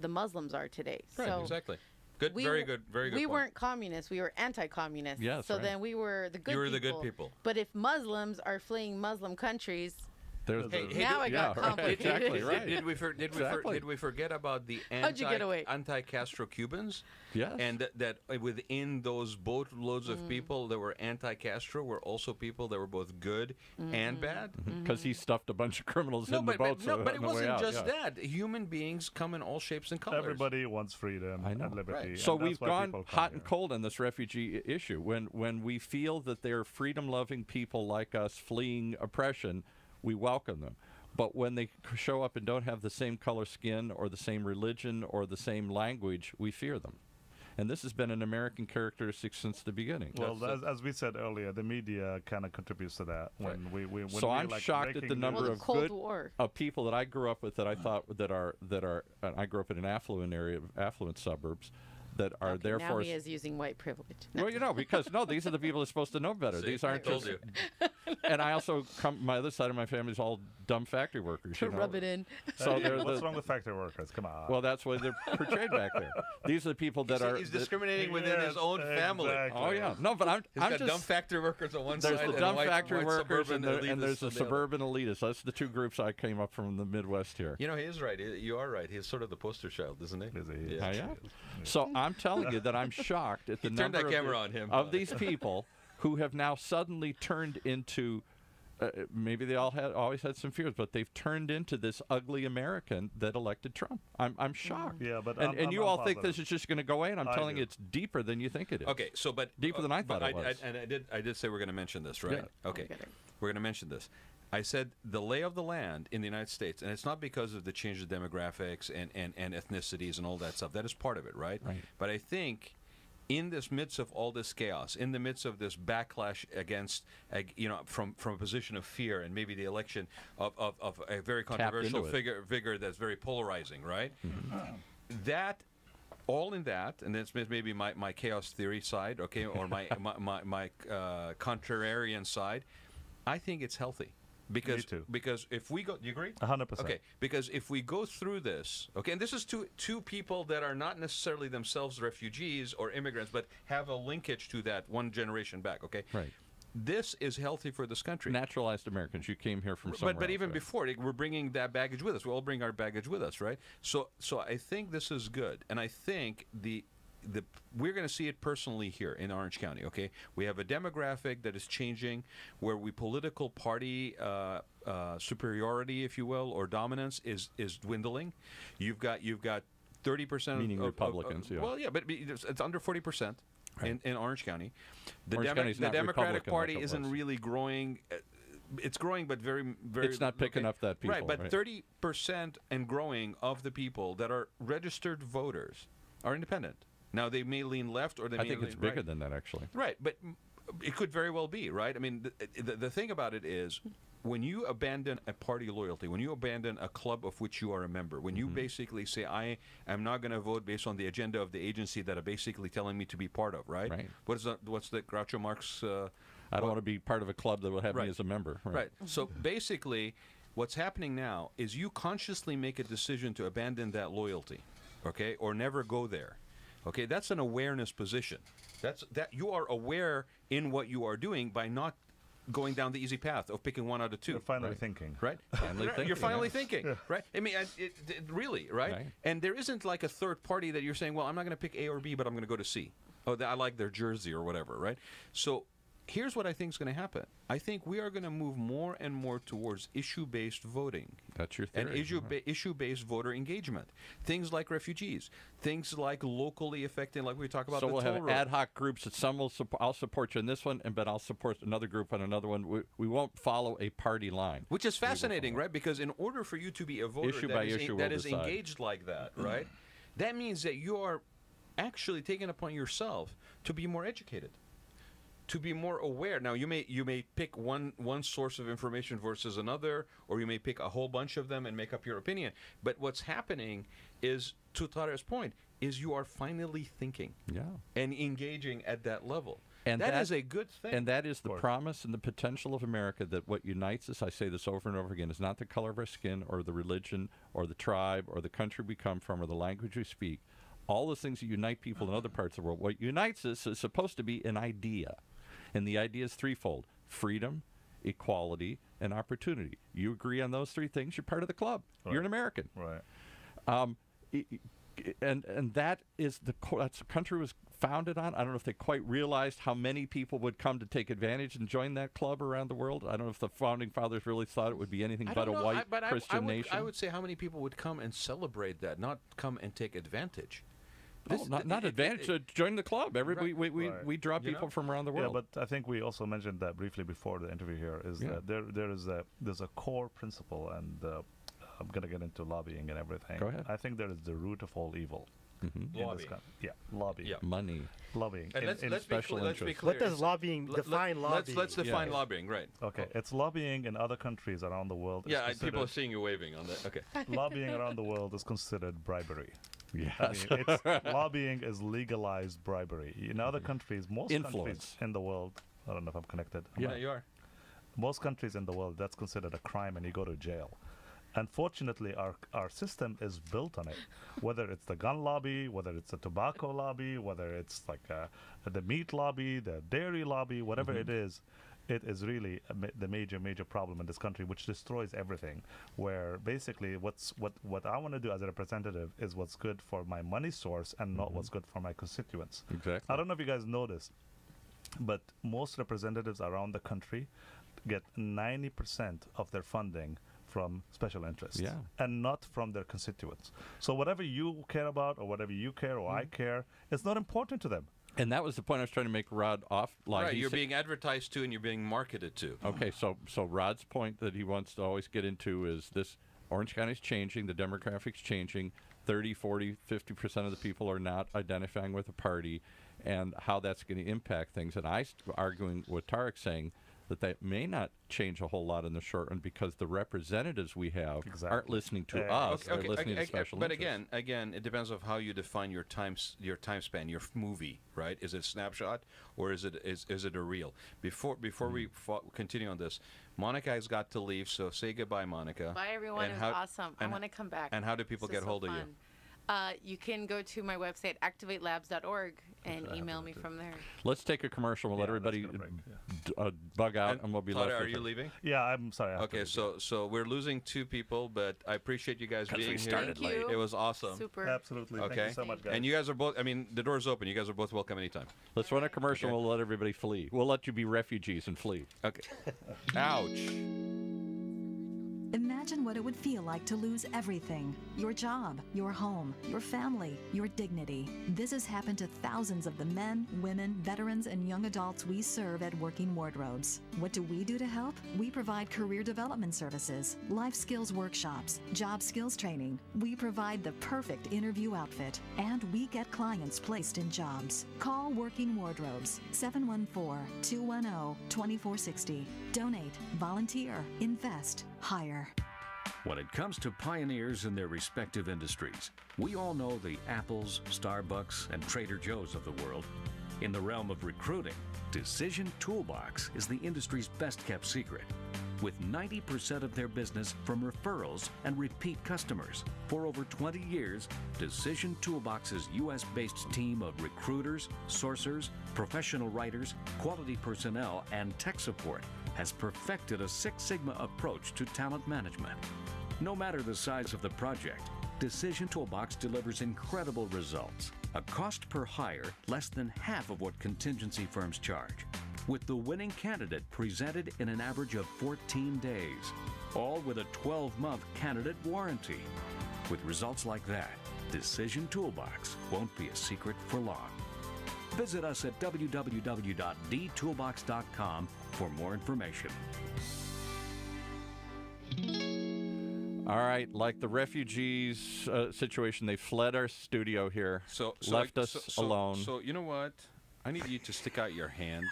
Muslims are today. Right, so exactly. Good, very good We point. weren't communists. We were anti-communists. Yes, so right. then we were the good people. You were the good people. But if Muslims are fleeing Muslim countries, There's Hey, the, hey, now it got right, complicated. exactly right. Did we forget about the How'd you get away? anti-Castro Cubans? Yes. And that within those boatloads of people that were anti-Castro were also people that were both good and bad? Because he stuffed a bunch of criminals No, in the but, boats. but, no, but it on the way wasn't out, just yeah. that. Human beings come in all shapes and colors. Everybody wants freedom I know. and liberty. Right. and So that's we've why gone people come hot and here. cold on this refugee issue. When we feel that they're freedom-loving people like us fleeing oppression, we welcome them. But when they show up and don't have the same color skin or the same religion or the same language, we fear them. And this has been an American characteristic since the beginning. Well, as we said earlier, the media kind of contributes to that. When when So we I'm like shocked at the breaking number Well, the of Cold good War. people that I grew up with that I thought that are I grew up in an affluent suburbs that are Okay, therefore. now he is using white privilege. No. Well, you know, because these are the people that are supposed to know better. See, These aren't I told just. you. And I also my other side of my family is all dumb factory workers. To you know? rub it in. So Hey, they're what's the, wrong with factory workers? Come on. well, that's why they're portrayed back there. These are the people that are. He's that- discriminating within his Yes, own family. exactly. oh yeah, no, but I'm He's got just. dumb factory workers on one There's side the and dumb white factory workers suburban and there's elitists the on other. suburban elitists. That's the two groups I came up from the Midwest here. You know, he is right. You are right. He's sort of the poster child, isn't he? Is he? Yeah. Oh, yeah? So I'm telling you that I'm shocked at the Turn number that of, camera on him. of these people who have now suddenly turned into. Maybe they always had some fears, but they've turned into this ugly American that elected Trump. I'm shocked. Yeah, but And you I'm all think positive. this is just going to go away, and I'm I telling do. you it's deeper than you think it is. Okay, so but Deeper than I but thought it was. and I did say we're going to mention this, right? Yeah. Okay, Okay. we're going to mention this. I said the lay of the land in the United States, and it's not because of the change of demographics and ethnicities and all that stuff. That is part of it, right? Right. But I think in this midst of all this chaos, in the midst of this backlash against, from a position of fear and maybe the election of a very controversial into it. figure that's very polarizing, right? That all in that, and that's maybe my chaos theory side, okay, or my contrarian side. I think it's healthy because Me too. because if we go, do you agree? 100%. Okay, because if we go through this, okay, and this is two people that are not necessarily themselves refugees or immigrants, but have a linkage to that one generation back. Okay, Right. This is healthy for this country. Naturalized Americans. You came here from somewhere But even else, right? before, we're bringing that baggage with us. We all bring our baggage with us, right? So I think this is good, and I think we're going to see it personally here in Orange County. Okay, we have a demographic that is changing, where political party superiority, if you will, or dominance is dwindling. You've got 30%, Meaning Republicans, yeah. Well, yeah, but it's under 40%. Right. In Orange County, Orange County's the not Democratic Republican Party like it isn't was. really growing. It's growing, but very, very. It's not picking up that people, Right, but right. 30% and growing of the people that are registered voters are independent. Now they may lean left, or they I may think lean it's bigger right. than that, actually. Right, but it could very well be, right? I mean, the thing about it is, when you abandon a party loyalty, when you abandon a club of which you are a member, when you basically say, I am not going to vote based on the agenda of the agency that are basically telling me to be part of, right? Right. What's the Groucho Marx? I don't want to be part of a club that will have Right. me as a member. Right. So basically, what's happening now is you consciously make a decision to abandon that loyalty, okay, or never go there. Okay, that's an awareness position. That you are aware in what you are doing by not going down the easy path of picking one out of two. You're finally Right. thinking. Right? Finally thinking, You're finally yeah. thinking, right? I mean, it really, right? Right. And there isn't like a third party that you're saying, well, I'm not going to pick A or B, but I'm going to go to C. Oh, I like their jersey or whatever, right? So here's what I think is going to happen. I think we are going to move more and more towards issue-based voting. That's your theory. And issue-based voter engagement. Things like refugees. Things like locally affecting, like we talk about so the we'll toll have road. ad hoc groups that some will I'll support you in this one, but I'll support another group on another one. We won't follow a party line. Which is fascinating, right? Because in order for you to be a voter Issue that by is, issue that we'll is decide. engaged like that, right? That means that you are actually taking upon yourself to be more educated, to be more aware. Now, you may pick one source of information versus another, or you may pick a whole bunch of them and make up your opinion. But what's happening is, to Tare's point, is you are finally thinking and engaging at that level. And that is a good thing. And that is the promise and the potential of America, that what unites us, I say this over and over again, is not the color of our skin or the religion or the tribe or the country we come from or the language we speak. All the things that unite people in other parts of the world. What unites us is supposed to be an idea. And the idea is threefold: freedom, equality, and opportunity. You agree on those three things, you're part of the club. Right. You're an American. Right. And that is that's the country was founded on. I don't know if they quite realized how many people would come to take advantage and join that club around the world. I don't know if the founding fathers really thought it would be anything but a white Christian nation. I would say how many people would come and celebrate that, not come and take advantage. Not advantage. Join the club. We draw people from around the world. Yeah, but I think we also mentioned that briefly before the interview here. Is that there's a core principle, and I'm going to get into lobbying and everything. Go ahead. I think there is the root of all evil. Lobbying. Lobbying. Yeah. Money. Lobbying. And let's be clear. What does lobbying define? Lobbying. Let's define lobbying, right? Okay, it's lobbying in other countries around the world. Yeah, people are seeing you waving on that. Okay. Lobbying around the world is considered bribery. Yes. I mean, lobbying is legalized bribery. In other countries, most countries in the world, I don't know if I'm connected. Yeah, you are. Most countries in the world, that's considered a crime and you go to jail. Unfortunately, our system is built on it. Whether it's the gun lobby, whether it's the tobacco lobby, whether it's like the meat lobby, the dairy lobby, whatever it is really the major problem in this country, which destroys everything. Where basically what I want to do as a representative is what's good for my money source and not what's good for my constituents. Exactly. I don't know if you guys noticed, but most representatives around the country get 90% of their funding from special interests and not from their constituents. So whatever you care about or whatever you care or I care, it's not important to them. And that was the point I was trying to make Raad offline. Right, you're being advertised to and you're being marketed to. Okay, so Raad's point that he wants to always get into is this: Orange County is changing, the demographics changing, 30, 40, 50% of the people are not identifying with a party, and how that's going to impact things. And I arguing with Tarek saying that may not change a whole lot in the short run because the representatives we have aren't listening to us; they're listening to special But interests. again, it depends on how you define your time span, your movie, right? Is it a snapshot or is it a reel? Before we continue on this, Monica has got to leave, so say goodbye, Monica. Bye, everyone. It was awesome. I want to come back. And how do people get hold of you? You can go to my website, activatelabs.org, and email me from there. Let's take a commercial. We'll let everybody bug out, and we'll be left. Are with you it. leaving? Yeah, I'm sorry. Okay, so we're losing 2 people, but I appreciate you guys being here. Thank you. It was awesome. Super. Absolutely. Okay. Thank you so much, guys. And you guys are both, I mean, the door's open. You guys are both welcome anytime. Let's run a commercial. Okay. We'll let everybody flee. We'll let you be refugees and flee. Okay. Ouch. Imagine what it would feel like to lose everything: your job, your home, your family, your dignity. This has happened to thousands of the men, women, veterans, and young adults we serve at Working Wardrobes. What do we do to help? We provide career development services, life skills workshops, job skills training. We provide the perfect interview outfit, and we get clients placed in jobs. Call Working Wardrobes, 714-210-2460. Donate, volunteer, invest, hire. When it comes to pioneers in their respective industries, we all know the Apples, Starbucks, and Trader Joe's of the world. In the realm of recruiting, Decision Toolbox is the industry's best-kept secret, with 90% of their business from referrals and repeat customers. For over 20 years, Decision Toolbox's U.S.-based team of recruiters, sourcers, professional writers, quality personnel, and tech support has perfected a Six Sigma approach to talent management. No matter the size of the project, Decision Toolbox delivers incredible results. A cost per hire less than half of what contingency firms charge. with the winning candidate presented in an average of 14 days, all with a 12-month candidate warranty. With results like that, Decision Toolbox won't be a secret for long. Visit us at www.dtoolbox.com for more information. All right, like the refugees situation, they fled our studio here, left us alone. So you know what? I need you to stick out your hand.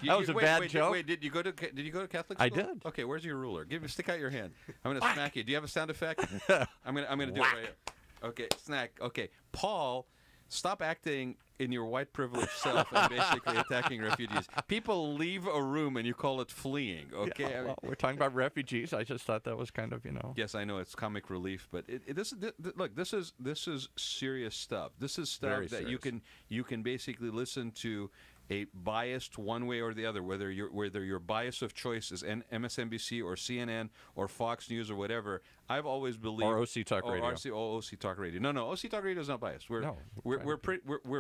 That was a bad joke. Wait, did you go to Catholic school? I did. Okay, where's your ruler? Stick out your hand. I'm gonna smack you. Do you have a sound effect? I'm gonna do it right here. Okay, snack. Okay, Paul, stop acting in your white privileged self and basically attacking refugees. People leave a room and you call it fleeing. Okay, Yeah, well, we're talking about refugees. I just thought that was kind of, Yes, I know it's comic relief, but this is serious stuff. This is stuff Very that serious. you can basically listen to a biased one way or the other, whether your bias of choice is MSNBC or CNN or Fox News or whatever. I've always believed Or OC Talk Radio. OC Talk Radio. No, OC Talk Radio is not biased. We're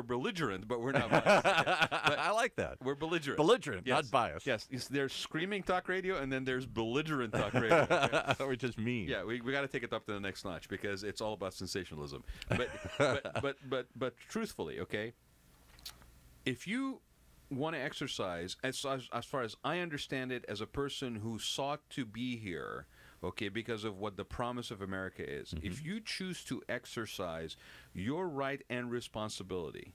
belligerent, but we're not biased. But I like that. we're belligerent. Belligerent, Yes. not biased. Yes, there's screaming talk radio, and then there's belligerent talk radio. Okay? Which is mean. Yeah, we got to take it up to the next notch because it's all about sensationalism. But but truthfully, okay, if you want to exercise, as far as I understand it, as a person who sought to be here, okay, because of what the promise of America is, if you choose to exercise your right and responsibility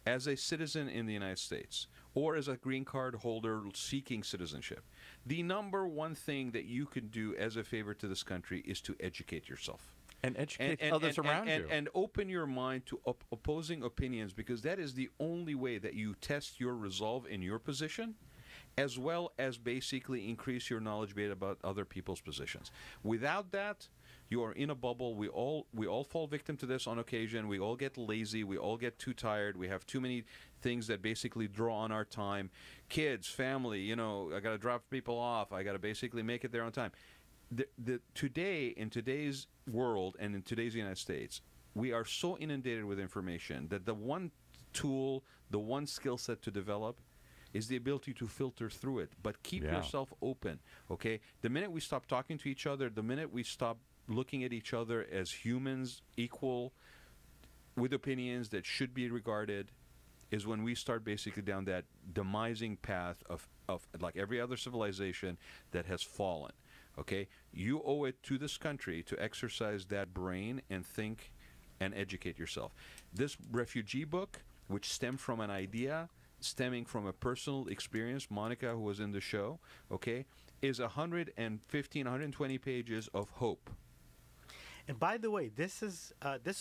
as a citizen in the United States or as a green card holder seeking citizenship, the number one thing that you can do as a favor to this country is to educate yourself. And educate others around you. And open your mind to opposing opinions, because that is the only way that you test your resolve in your position, as well as basically increase your knowledge base about other people's positions. Without that, you are in a bubble. We all fall victim to this on occasion. We all get lazy. We all get too tired. We have too many things that basically draw on our time. Kids, family, I got to drop people off. I got to basically make it there on time. Today, in today's world and in today's United States, we are so inundated with information that the one tool, the one skill set to develop is the ability to filter through it. But keep yourself open, okay? The minute we stop talking to each other, the minute we stop looking at each other as humans equal with opinions that should be regarded, is when we start basically down that demising path of like every other civilization that has fallen. Okay, you owe it to this country to exercise that brain and think and educate yourself. This refugee book, which stemmed from an idea, stemming from a personal experience, Monica, who was in the show, okay, is 115, 120 pages of hope. And by the way, this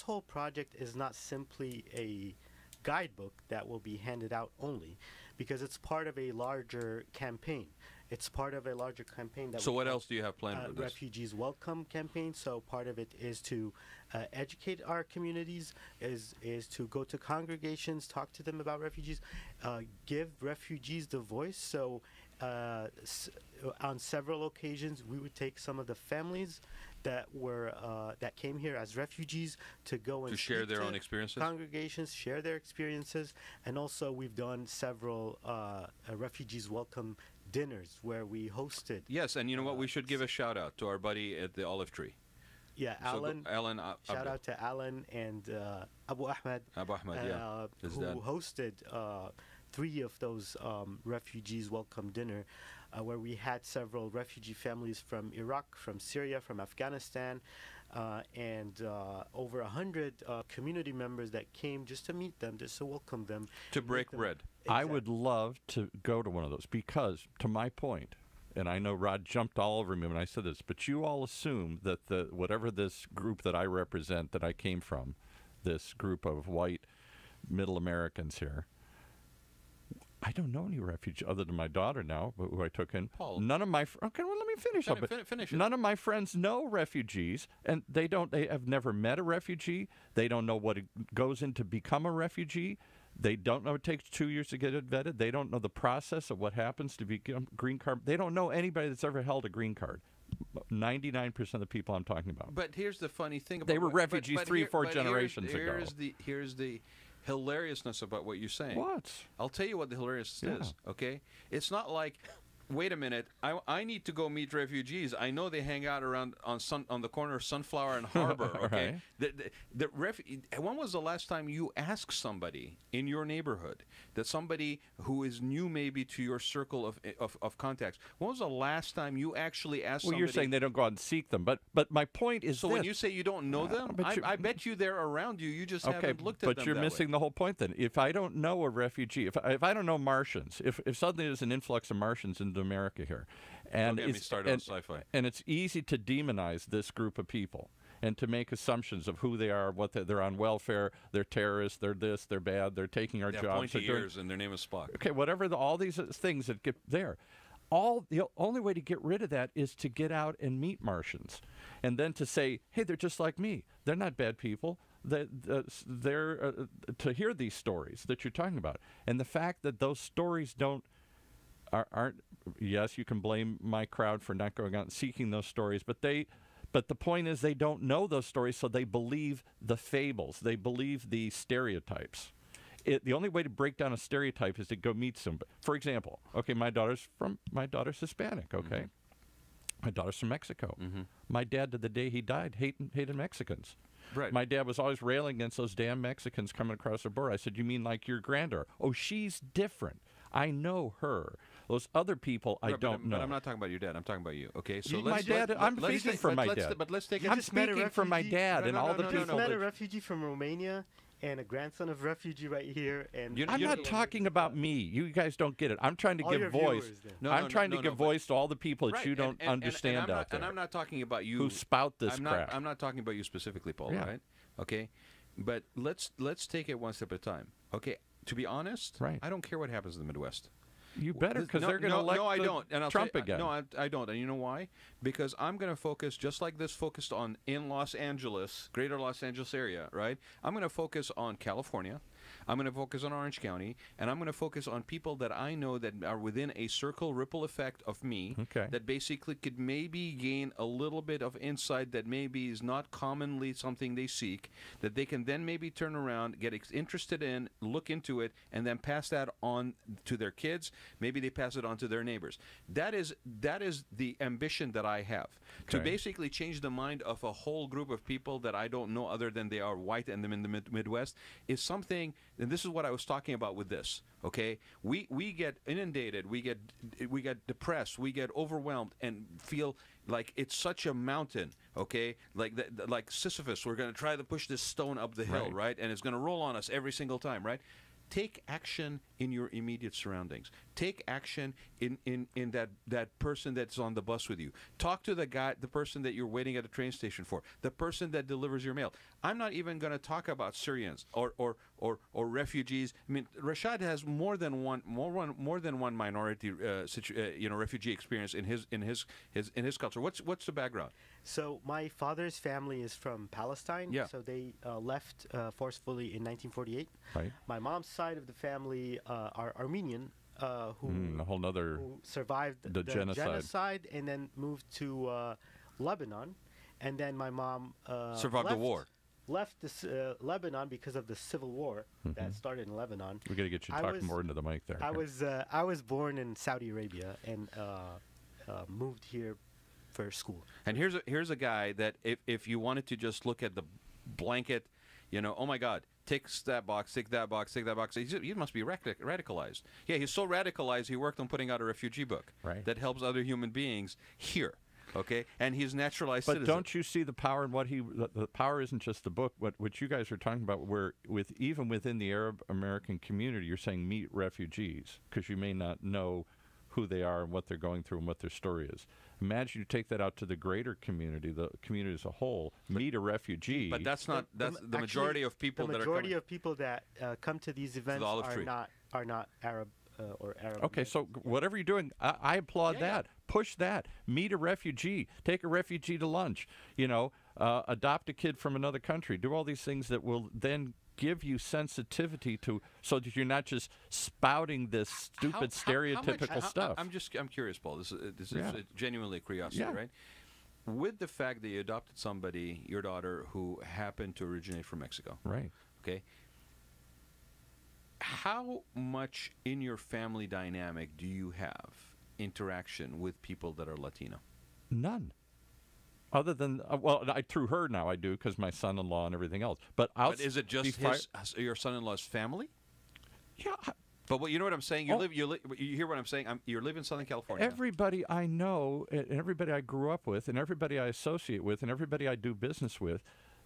whole project is not simply a guidebook that will be handed out only, because it's part of a larger campaign. It's part of a larger campaign that. So what else do you have planned for this? Refugees Welcome campaign. So part of it is to educate our communities, is to go to congregations, talk to them about refugees, give refugees the voice. So on several occasions, we would take some of the families that came here as refugees to go and to share their own experiences. Congregations share their experiences, and also we've done several Refugees Welcome dinners where we hosted. Yes, and you know what? We should give a shout out to our buddy at the Olive Tree. Yeah, Alan. Shout out to Alan and Abu Ahmed. Who hosted 3 of those Refugees Welcome dinner, where we had several refugee families from Iraq, from Syria, from Afghanistan, and over 100 community members that came just to meet them, just to welcome them. To break bread. Exactly. I would love to go to one of those because, to my point, and I know Rod jumped all over me when I said this, but you all assume that whatever this group that I represent, that I came from, this group of white middle Americans here, I don't know any refugees other than my daughter now, who I took in. Paul. None of my okay, well, let me finish up. Finish it. None of my friends know refugees, and they have never met a refugee. They don't know what it goes in to become a refugee. They don't know it takes 2 years to get it vetted. They don't know the process of what happens to become green card. They don't know anybody that's ever held a green card. 99% of the people I'm talking about. But here's the funny thing about they were refugees 3 or 4 generations ago. Here's the hilariousness about what you're saying. What? I'll tell you what the hilariousness is, okay? It's not like, wait a minute, I need to go meet refugees. I know they hang out around on the corner of Sunflower and Harbor, okay? When was the last time you asked somebody in your neighborhood, that somebody who is new maybe to your circle of contacts, when was the last time you actually asked somebody? Well, you're saying they don't go out and seek them, but my point is so when you say you don't know them, I bet you they're around you. You just haven't looked at them. But you're missing the whole point then. If I don't know a refugee, if I don't know Martians, if suddenly there's an influx of Martians into America here, and don't get me started on sci-fi. And it's easy to demonize this group of people and to make assumptions of who they are, what they're on welfare, they're terrorists, they're this, they're bad, they're taking our they jobs. Pointy ears, and their name is Spock. Okay, whatever all these things that get there. The only way to get rid of that is to get out and meet Martians, and then to say, hey, they're just like me. They're not bad people. They're to hear these stories that you're talking about, and the fact that those stories aren't. Yes, you can blame my crowd for not going out and seeking those stories, but the point is they don't know those stories, so they believe the fables. They believe the stereotypes. The only way to break down a stereotype is to go meet somebody. For example, okay, my daughter's Hispanic, okay? Mm-hmm. My daughter's from Mexico. Mm-hmm. My dad, to the day he died, hated Mexicans. Right. My dad was always railing against those damn Mexicans coming across the border. I said, you mean like your granddaughter? Oh, she's different. I know her. Those other people, I don't know. But I'm not talking about your dad. I'm talking about you. Okay, so I'm speaking for my dad. But let's take it. I'm speaking for my dad and all the people. I just met a refugee from Romania and a grandson of refugee right here. And I'm not talking about me. You guys don't get it. I'm trying to give voice. I'm trying to give voice to all the people that you don't understand out there. And I'm not talking about you who spout this crap. I'm not talking about you specifically, Paul. Yeah. Right? Okay, but let's take it one step at a time. Okay, to be honest, I don't care what happens in the Midwest. You better, because they're going to elect Trump again. No, I don't. And you know why? Because I'm going to focus, just like this focused on in Los Angeles, greater Los Angeles area, right? I'm going to focus on California. I'm going to focus on Orange County, and I'm going to focus on people that I know that are within a circle ripple effect of me, that basically could maybe gain a little bit of insight that maybe is not commonly something they seek, that they can then maybe turn around, get interested in, look into it, and then pass that on to their kids. Maybe they pass it on to their neighbors. That is the ambition that I have, to basically change the mind of a whole group of people that I don't know other than they are white and them in the Midwest, is something. And this is what I was talking about with this. Okay, we get inundated, we get depressed, we get overwhelmed, and feel like it's such a mountain. Okay, like Sisyphus, we're going to try to push this stone up the hill, right? And it's going to roll on us every single time, right? Take action in your immediate surroundings. Take action in that person that's on the bus with you. Talk to the person that you're waiting at the train station for, the person that delivers your mail. I'm not even going to talk about Syrians or refugees. I mean, Rashad has more than one minority refugee experience in his culture. What's the background? So my father's family is from Palestine. Yeah. So they left forcefully in 1948. Right. My mom's side of the family are Armenian, a whole nother who survived the genocide and then moved to Lebanon. And then my mom survived the war. Left Lebanon because of the civil war that started in Lebanon. We got to get you talking more into the mic there. I was born in Saudi Arabia and moved here for school. And here's a guy that if you wanted to just look at the blanket, oh my God, tick that box, tick that box, tick that box. He must be radicalized. Yeah, he's so radicalized. He worked on putting out a refugee book that helps other human beings here. Okay, and he's naturalized citizen. But don't you see the power in what the power isn't just the book, what you guys are talking about, where even within the Arab American community, you're saying meet refugees, because you may not know who they are and what they're going through and what their story is. Imagine you take that out to the greater community, the community as a whole, meet a refugee. But that's the majority of people that are coming. The majority of people that come to these events are not Arab or Arab. Okay, so whatever you're doing, I applaud that. Push that. Meet a refugee. Take a refugee to lunch. Adopt a kid from another country. Do all these things that will then give you sensitivity to, so that you're not just spouting this stupid stereotypical stuff. I'm curious, Paul. This is genuinely curiosity, right? With the fact that you adopted somebody, your daughter, who happened to originate from Mexico, right? Okay. how much in your family dynamic do you have interaction with people that are Latino? None. Other than, through her now I do because my son-in-law and everything else. But is it just your son-in-law's family? Yeah. But you know what I'm saying? You hear what I'm saying? You live in Southern California. Everybody I know, and everybody I grew up with, and everybody I associate with, and everybody I do business with,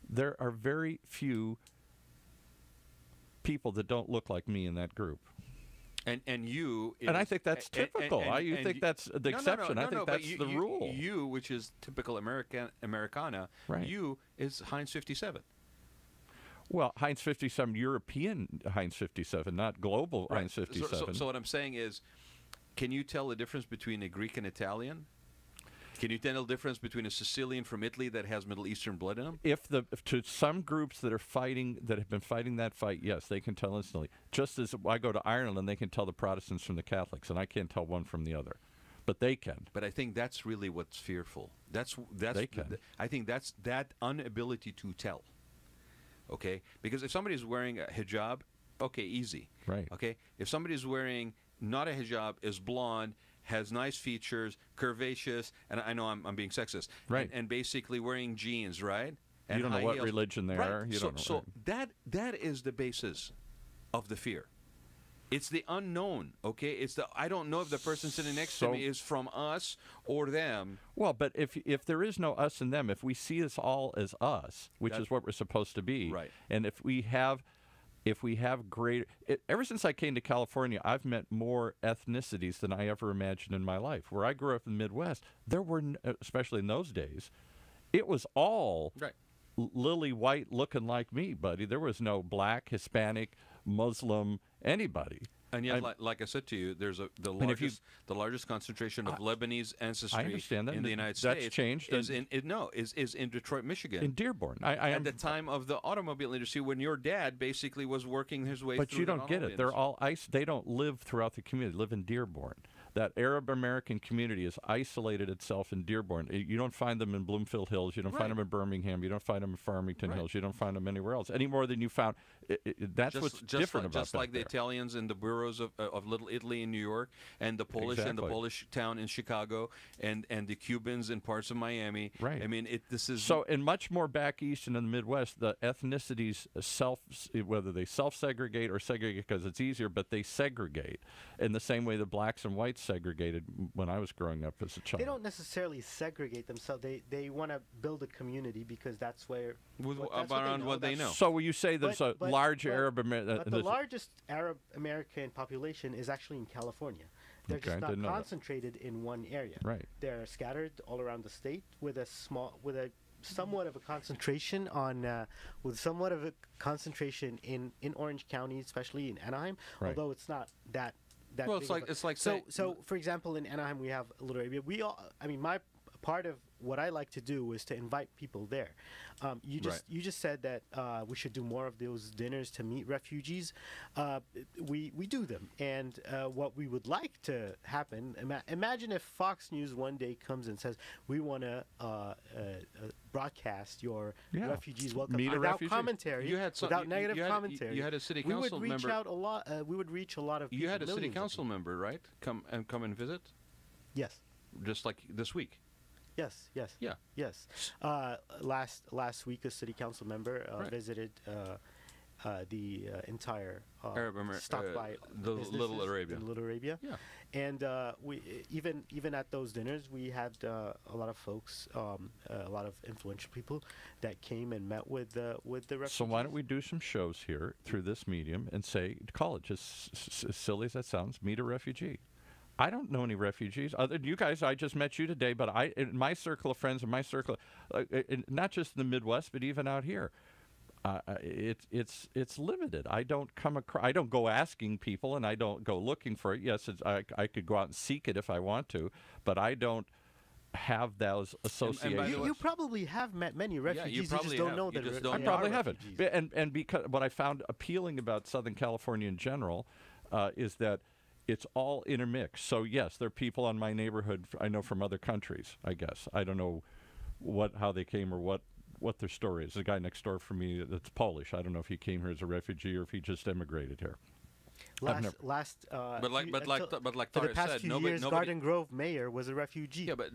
there are very few people that don't look like me in that group. And you is, and I think that's typical. You think that's the exception. I think that's the rule. You, which is typical Americana, right. You is Heinz 57. Well, Heinz 57, European Heinz 57, not global right. Heinz 57. So what I'm saying is, can you tell the difference between a Greek and Italian? Can you tell the difference between a Sicilian from Italy that has Middle Eastern blood in them? If to some groups that are fighting, that have been fighting that fight, yes, they can tell instantly. Just as I go to Ireland and they can tell the Protestants from the Catholics, and I can't tell one from the other, but they can. But I think that's really what's fearful. That's they can. I think that's that inability to tell. Okay, because if somebody's wearing a hijab, okay, easy. Right. Okay, if somebody's wearing not a hijab, is blonde, has nice features, curvaceous, and I know I'm being sexist, right? And basically wearing jeans, right? And you don't know what heels. religion they right. are. You don't know. So that is the basis of the fear. It's the unknown, okay? It's the I don't know if the person sitting next to me is from us or them. Well, but if there is no us and them, if we see us all as us, which is what we're supposed to be, right? And if we have greater, ever since I came to California, I've met more ethnicities than I ever imagined in my life. Where I grew up in the Midwest, there were, especially in those days, it was all right. lily white looking like me, buddy. There was no black, Hispanic, Muslim, anybody. And yet, like I said to you, there's the largest concentration of Lebanese ancestry in the United States. That's changed. Is in Detroit, Michigan. In Dearborn. At the time of the automobile industry, when your dad basically was working his way through But you don't get it. They're all they don't live throughout the community. They live in Dearborn. That Arab American community has isolated itself in Dearborn. You don't find them in Bloomfield Hills. You don't find them in Birmingham. You don't find them in Farmington Hills. You don't find them anywhere else any more than you found. That's what's different about just like the Italians in the boroughs of Little Italy in New York, and the Polish in the Polish town in Chicago, and the Cubans in parts of Miami. Right. I mean, this is so. And much more back east and in the Midwest, the ethnicities whether they self-segregate or segregate because it's easier, but they segregate in the same way the blacks and whites segregated when I was growing up as a child. They don't necessarily segregate themselves. They want to build a community because that's where around what they know. So will you say there's a large Arab American? But the largest Arab American population is actually in California. They're just not concentrated in one area. Right. They're scattered all around the state with a somewhat of a concentration in Orange County, especially in Anaheim. Right. Although it's not that. Well, it's like so. For example, in Anaheim, we have a little area. My part of what I like to do is to invite people there. You just said that we should do more of those dinners to meet refugees. We do them, and what we would like to happen. Imagine if Fox News one day comes and says we want to broadcast your refugees welcome without commentary, without negative commentary. You had a city council member. We would reach a lot of people. You had a city council member, right? Come and visit. Yes. Just like this week. Yes. Yeah. Yes. Last week, a city council member visited the entire stopped by the Little Arabia. In Little Arabia. Yeah. And we even at those dinners, we had a lot of folks, a lot of influential people that came and met with the refugees. So why don't we do some shows here through this medium and say, call it, just as silly as that sounds, meet a refugee. I don't know any refugees. Other you guys, I just met you today, but in my circle of friends, in my circle, not just in the Midwest, but even out here, it's limited. I don't I don't go asking people, and I don't go looking for it. Yes, I could go out and seek it if I want to, but I don't have those associations. You probably have met many refugees. You just don't know that. I probably haven't. And because what I found appealing about Southern California in general is that it's all intermixed. So yes, there are people on my neighborhood I know from other countries. I guess I don't know how they came or what their story is. The guy next door from me that's Polish. I don't know if he came here as a refugee or if he just immigrated here. Last, But like for the Tara past said, few nobody, years, Garden Grove mayor was a refugee. Yeah, but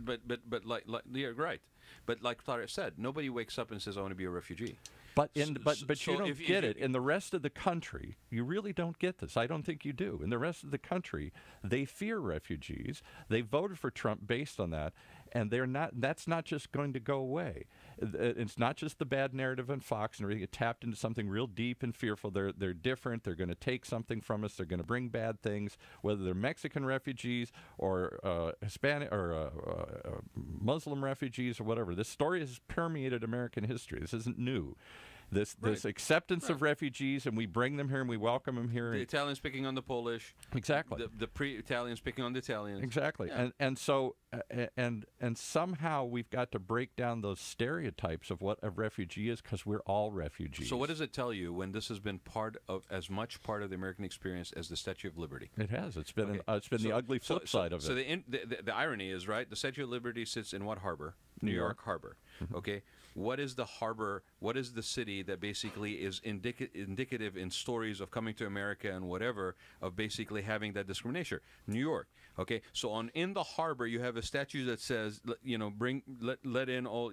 like you're right. But like Tara said, nobody wakes up and says, "I want to be a refugee." But So you don't if get you- it. In the rest of the country, you really don't get this. I don't think you do. In the rest of the country, they fear refugees. They voted for Trump based on that, and they're not. That's not just going to go away. It's not just the bad narrative on Fox and everything. It tapped into something real deep and fearful. They're different. They're going to take something from us. They're going to bring bad things, whether they're Mexican refugees or Hispanic or Muslim refugees or whatever. This story has permeated American history. This isn't new. This acceptance of refugees, and we bring them here and we welcome them here. The Italians picking on the Polish. Exactly. The pre-Italians picking on the Italians. Exactly. Yeah. And so somehow we've got to break down those stereotypes of what a refugee is, because we're all refugees. So what does it tell you when this has been as much part of the American experience as the Statue of Liberty? It has. It's been the ugly flip side of it. So the irony is, right, the Statue of Liberty sits in what harbor? New York Harbor. Okay. What is the harbor? What is the city that basically is indicative in stories of coming to America and whatever of basically having that discrimination? New York. Okay. So in the harbor you have a statue that says, let in all,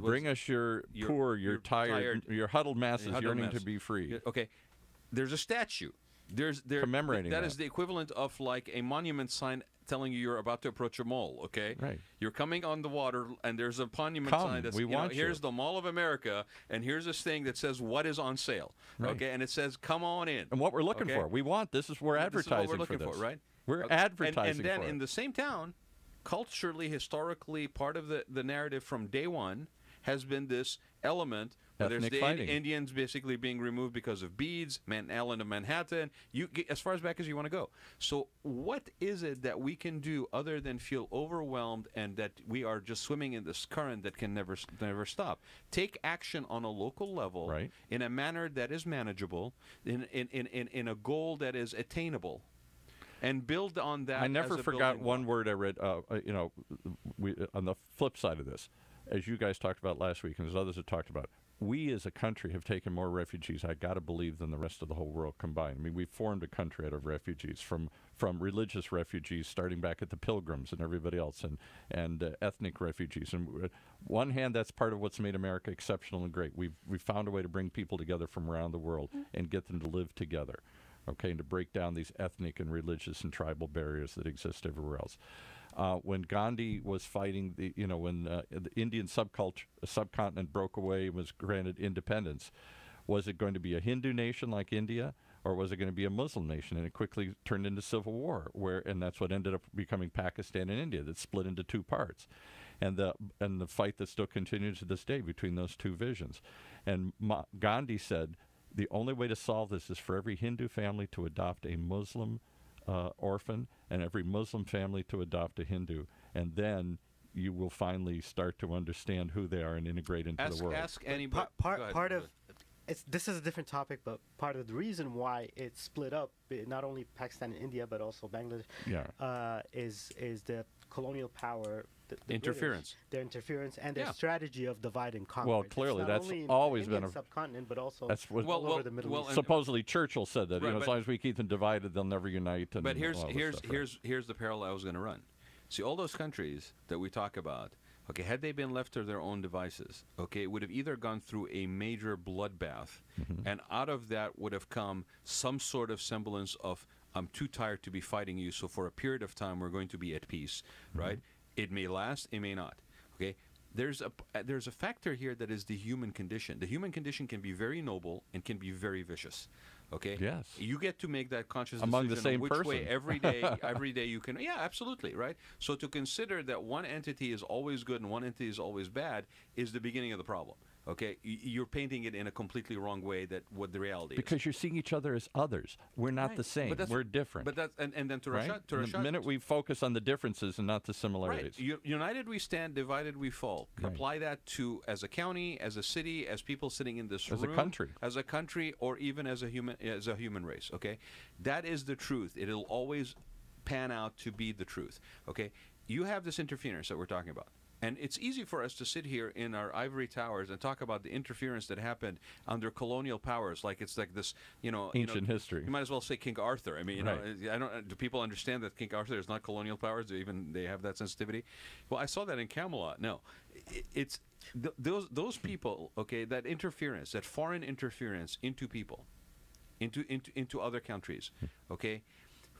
bring us your poor, your tired, your huddled masses yearning to be free. Okay. There's a statue. Commemorating that is the equivalent of like a monument sign telling you you're about to approach a mall, okay? Right. You're coming on the water, and there's a monument sign that's, here's the Mall of America, and here's this thing that says what is on sale, okay? And it says, come on in. And what we're looking for. We're advertising this is what we're looking for this. right? We're advertising and then for it. in the same town, culturally, historically, part of the narrative from day one has been this element. There's the Indians basically being removed because of beads, Island of Manhattan. You get as far as back as you want to go. So what is it that we can do other than feel overwhelmed and that we are just swimming in this current that can never stop? Take action on a local level, right, in a manner that is manageable, in a goal that is attainable, and build on that. I never forgot one word I read. On the flip side of this, as you guys talked about last week, and as others have talked about, we as a country have taken more refugees, I got to believe, than the rest of the whole world combined. I mean, we've formed a country out of refugees, from religious refugees, starting back at the Pilgrims and everybody else, and ethnic refugees. And on one hand, that's part of what's made America exceptional and great. We've found a way to bring people together from around the world and get them to live together, okay, and to break down these ethnic and religious and tribal barriers that exist everywhere else. When Gandhi was fighting when the Indian subcontinent broke away and was granted independence, was it going to be a Hindu nation like India, or was it going to be a Muslim nation? And it quickly turned into civil war, and that's what ended up becoming Pakistan and India, that split into two parts, and the fight that still continues to this day between those two visions. And Gandhi said, the only way to solve this is for every Hindu family to adopt a Muslim orphan, and every Muslim family to adopt a Hindu, and then you will finally start to understand who they are and integrate into the world. Ask anybody. Part of this is a different topic, but part of the reason why it's split up, not only Pakistan and India, but also Bangladesh, is the colonial power. The Interference. British, their interference and their strategy of divide and conquer. Well, clearly, it's that's only always in the been a subcontinent, but also all over the Middle East. Supposedly, Churchill said that, right, as long as we keep them divided, they'll never unite. And but here's the parallel I was going to run. See, all those countries that we talk about, okay, had they been left to their own devices, okay, it would have either gone through a major bloodbath, and out of that would have come some sort of semblance of, I'm too tired to be fighting you, so for a period of time we're going to be at peace, right? It may last, it may not. Okay, there's a factor here that is the human condition. The human condition can be very noble and can be very vicious. Okay. Yes. You get to make that conscious among decision the same on which person. way every day you can. Yeah, absolutely, right. So to consider that one entity is always good and one entity is always bad is the beginning of the problem. Okay, you're painting it in a completely wrong way that what the reality is. Because you're seeing each other as others. We're not the same. We're different. But that's and then to right? The minute we focus on the differences and not the similarities. Right. United we stand, divided we fall. Right. Apply that to as a county, as a city, as people sitting in this room, as a country, or even as a human race. Okay, that is the truth. It'll always pan out to be the truth. Okay, you have this interference that we're talking about. And it's easy for us to sit here in our ivory towers and talk about the interference that happened under colonial powers, like it's like this, ancient history. You might as well say King Arthur. I mean, I don't. Do people understand that King Arthur is not colonial powers? Do even they have that sensitivity? Well, I saw that in Camelot. No, it's those people. Okay, that interference, that foreign interference into people, into other countries. Okay.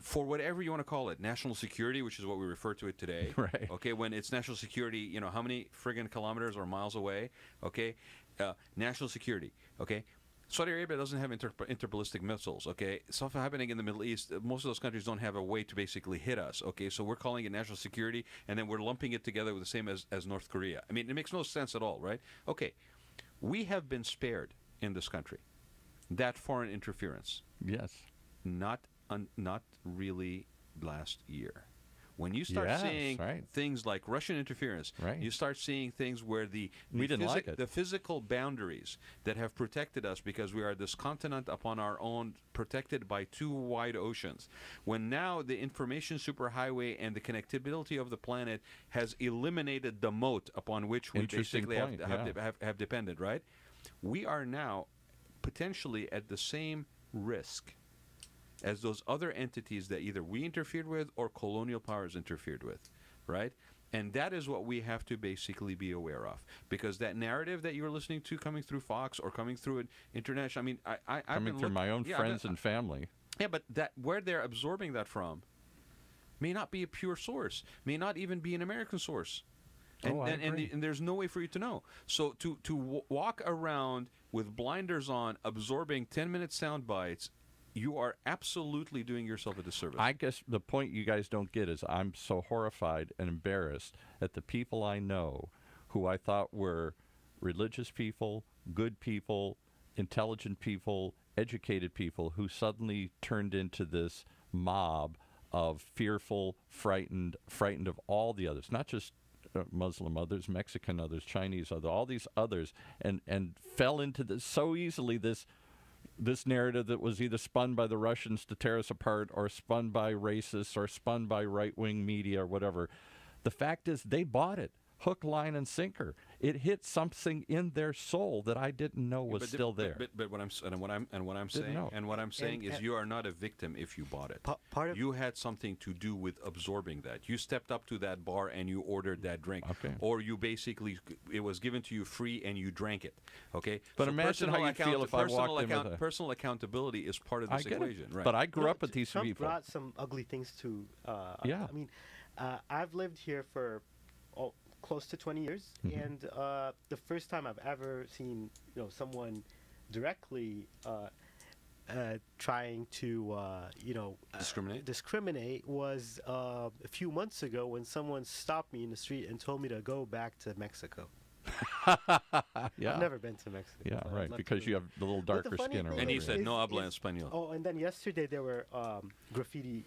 For whatever you want to call it, national security, which is what we refer to it today. Right. Okay, when it's national security, how many friggin' kilometers or miles away? Okay, national security. Okay, Saudi Arabia doesn't have interballistic missiles. Okay, stuff happening in the Middle East. Most of those countries don't have a way to basically hit us. Okay, so we're calling it national security, and then we're lumping it together with the same as North Korea. I mean, it makes no sense at all, right? Okay, we have been spared in this country that foreign interference. Yes. Not really last year. When you start seeing things like Russian interference, you start seeing things where the physical boundaries that have protected us, because we are this continent upon our own, protected by two wide oceans. When now the information superhighway and the connectability of the planet has eliminated the moat upon which we basically have depended, right? We are now potentially at the same risk as those other entities that either we interfered with or colonial powers interfered with, right? And that is what we have to basically be aware of, because that narrative that you're listening to coming through Fox or coming through an international, I mean, I've coming through my own friends and family. Yeah, but that where they're absorbing that from may not be a pure source, may not even be an American source. And there's no way for you to know. So to walk around with blinders on, absorbing 10-minute sound bites, you are absolutely doing yourself a disservice. I guess the point you guys don't get is I'm so horrified and embarrassed at the people I know who I thought were religious people, good people, intelligent people, educated people, who suddenly turned into this mob of fearful, frightened of all the others, not just Muslim others, Mexican others, Chinese others, all these others, and fell into this so easily, this narrative that was either spun by the Russians to tear us apart, or spun by racists, or spun by right-wing media, or whatever. The fact is, they bought it, hook, line, and sinker. It hit something in their soul that I didn't know was still there. But what I'm saying is, you are not a victim if you bought it. You had something to do with absorbing that. You stepped up to that bar and you ordered that drink, or you basically, it was given to you free and you drank it. Okay. But so imagine how you feel if I walked in with personal accountability is part of this equation, right? But I grew up with these Trump people. Brought some ugly things to. Yeah. I mean, I've lived here for close to 20 years, and the first time I've ever seen someone directly trying to discriminate was a few months ago, when someone stopped me in the street and told me to go back to Mexico. Yeah. I've never been to Mexico. Yeah, right, because you have the little darker skin. And he said, no habla español. Oh, and then yesterday there were graffiti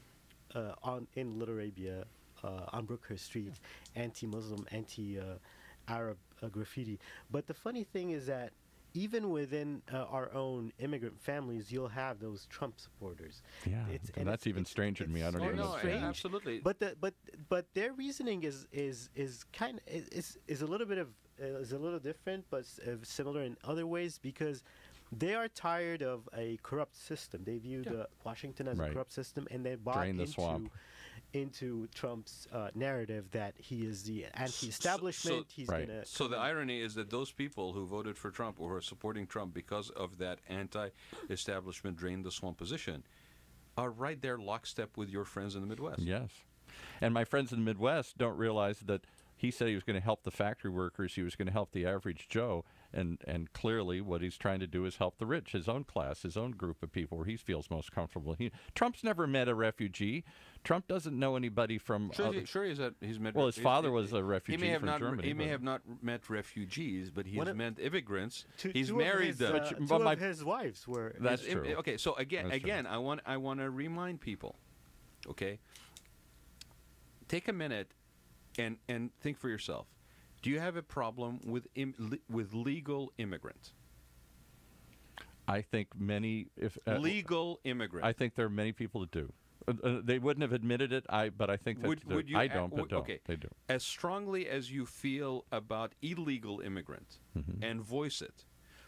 in Little Arabia on Brookhurst Street, anti-Muslim, anti-Arab graffiti. But the funny thing is that even within our own immigrant families, you'll have those Trump supporters. Yeah, and that's even stranger to me. I don't even know. Absolutely. But their reasoning is a little bit is a little different, but similar in other ways, because they are tired of a corrupt system. They view the Washington as a corrupt system, and they bought into Trump's narrative that he is the anti-establishment. So the irony is that those people who voted for Trump or who are supporting Trump because of that anti-establishment, drain the swamp position, are right there lockstep with your friends in the Midwest. Yes. And my friends in the Midwest don't realize that he said he was going to help the factory workers, he was going to help the average Joe, and clearly what he's trying to do is help the rich, his own class, his own group of people where he feels most comfortable. Trump's never met a refugee. Trump doesn't know anybody from... He's met... Well, his father was a refugee from Germany. He may have not met refugees, but he's met immigrants. He's married them. Two of his wives were... That's true. Okay, so again, I want to remind people, okay? Take a minute and think for yourself. Do you have a problem with legal immigrants? I think many... legal immigrants. I think there are many people that do. They wouldn't have admitted it. But I think that Would you I don't, but don't. okay. They do. As strongly as you feel about illegal immigrant and voice it,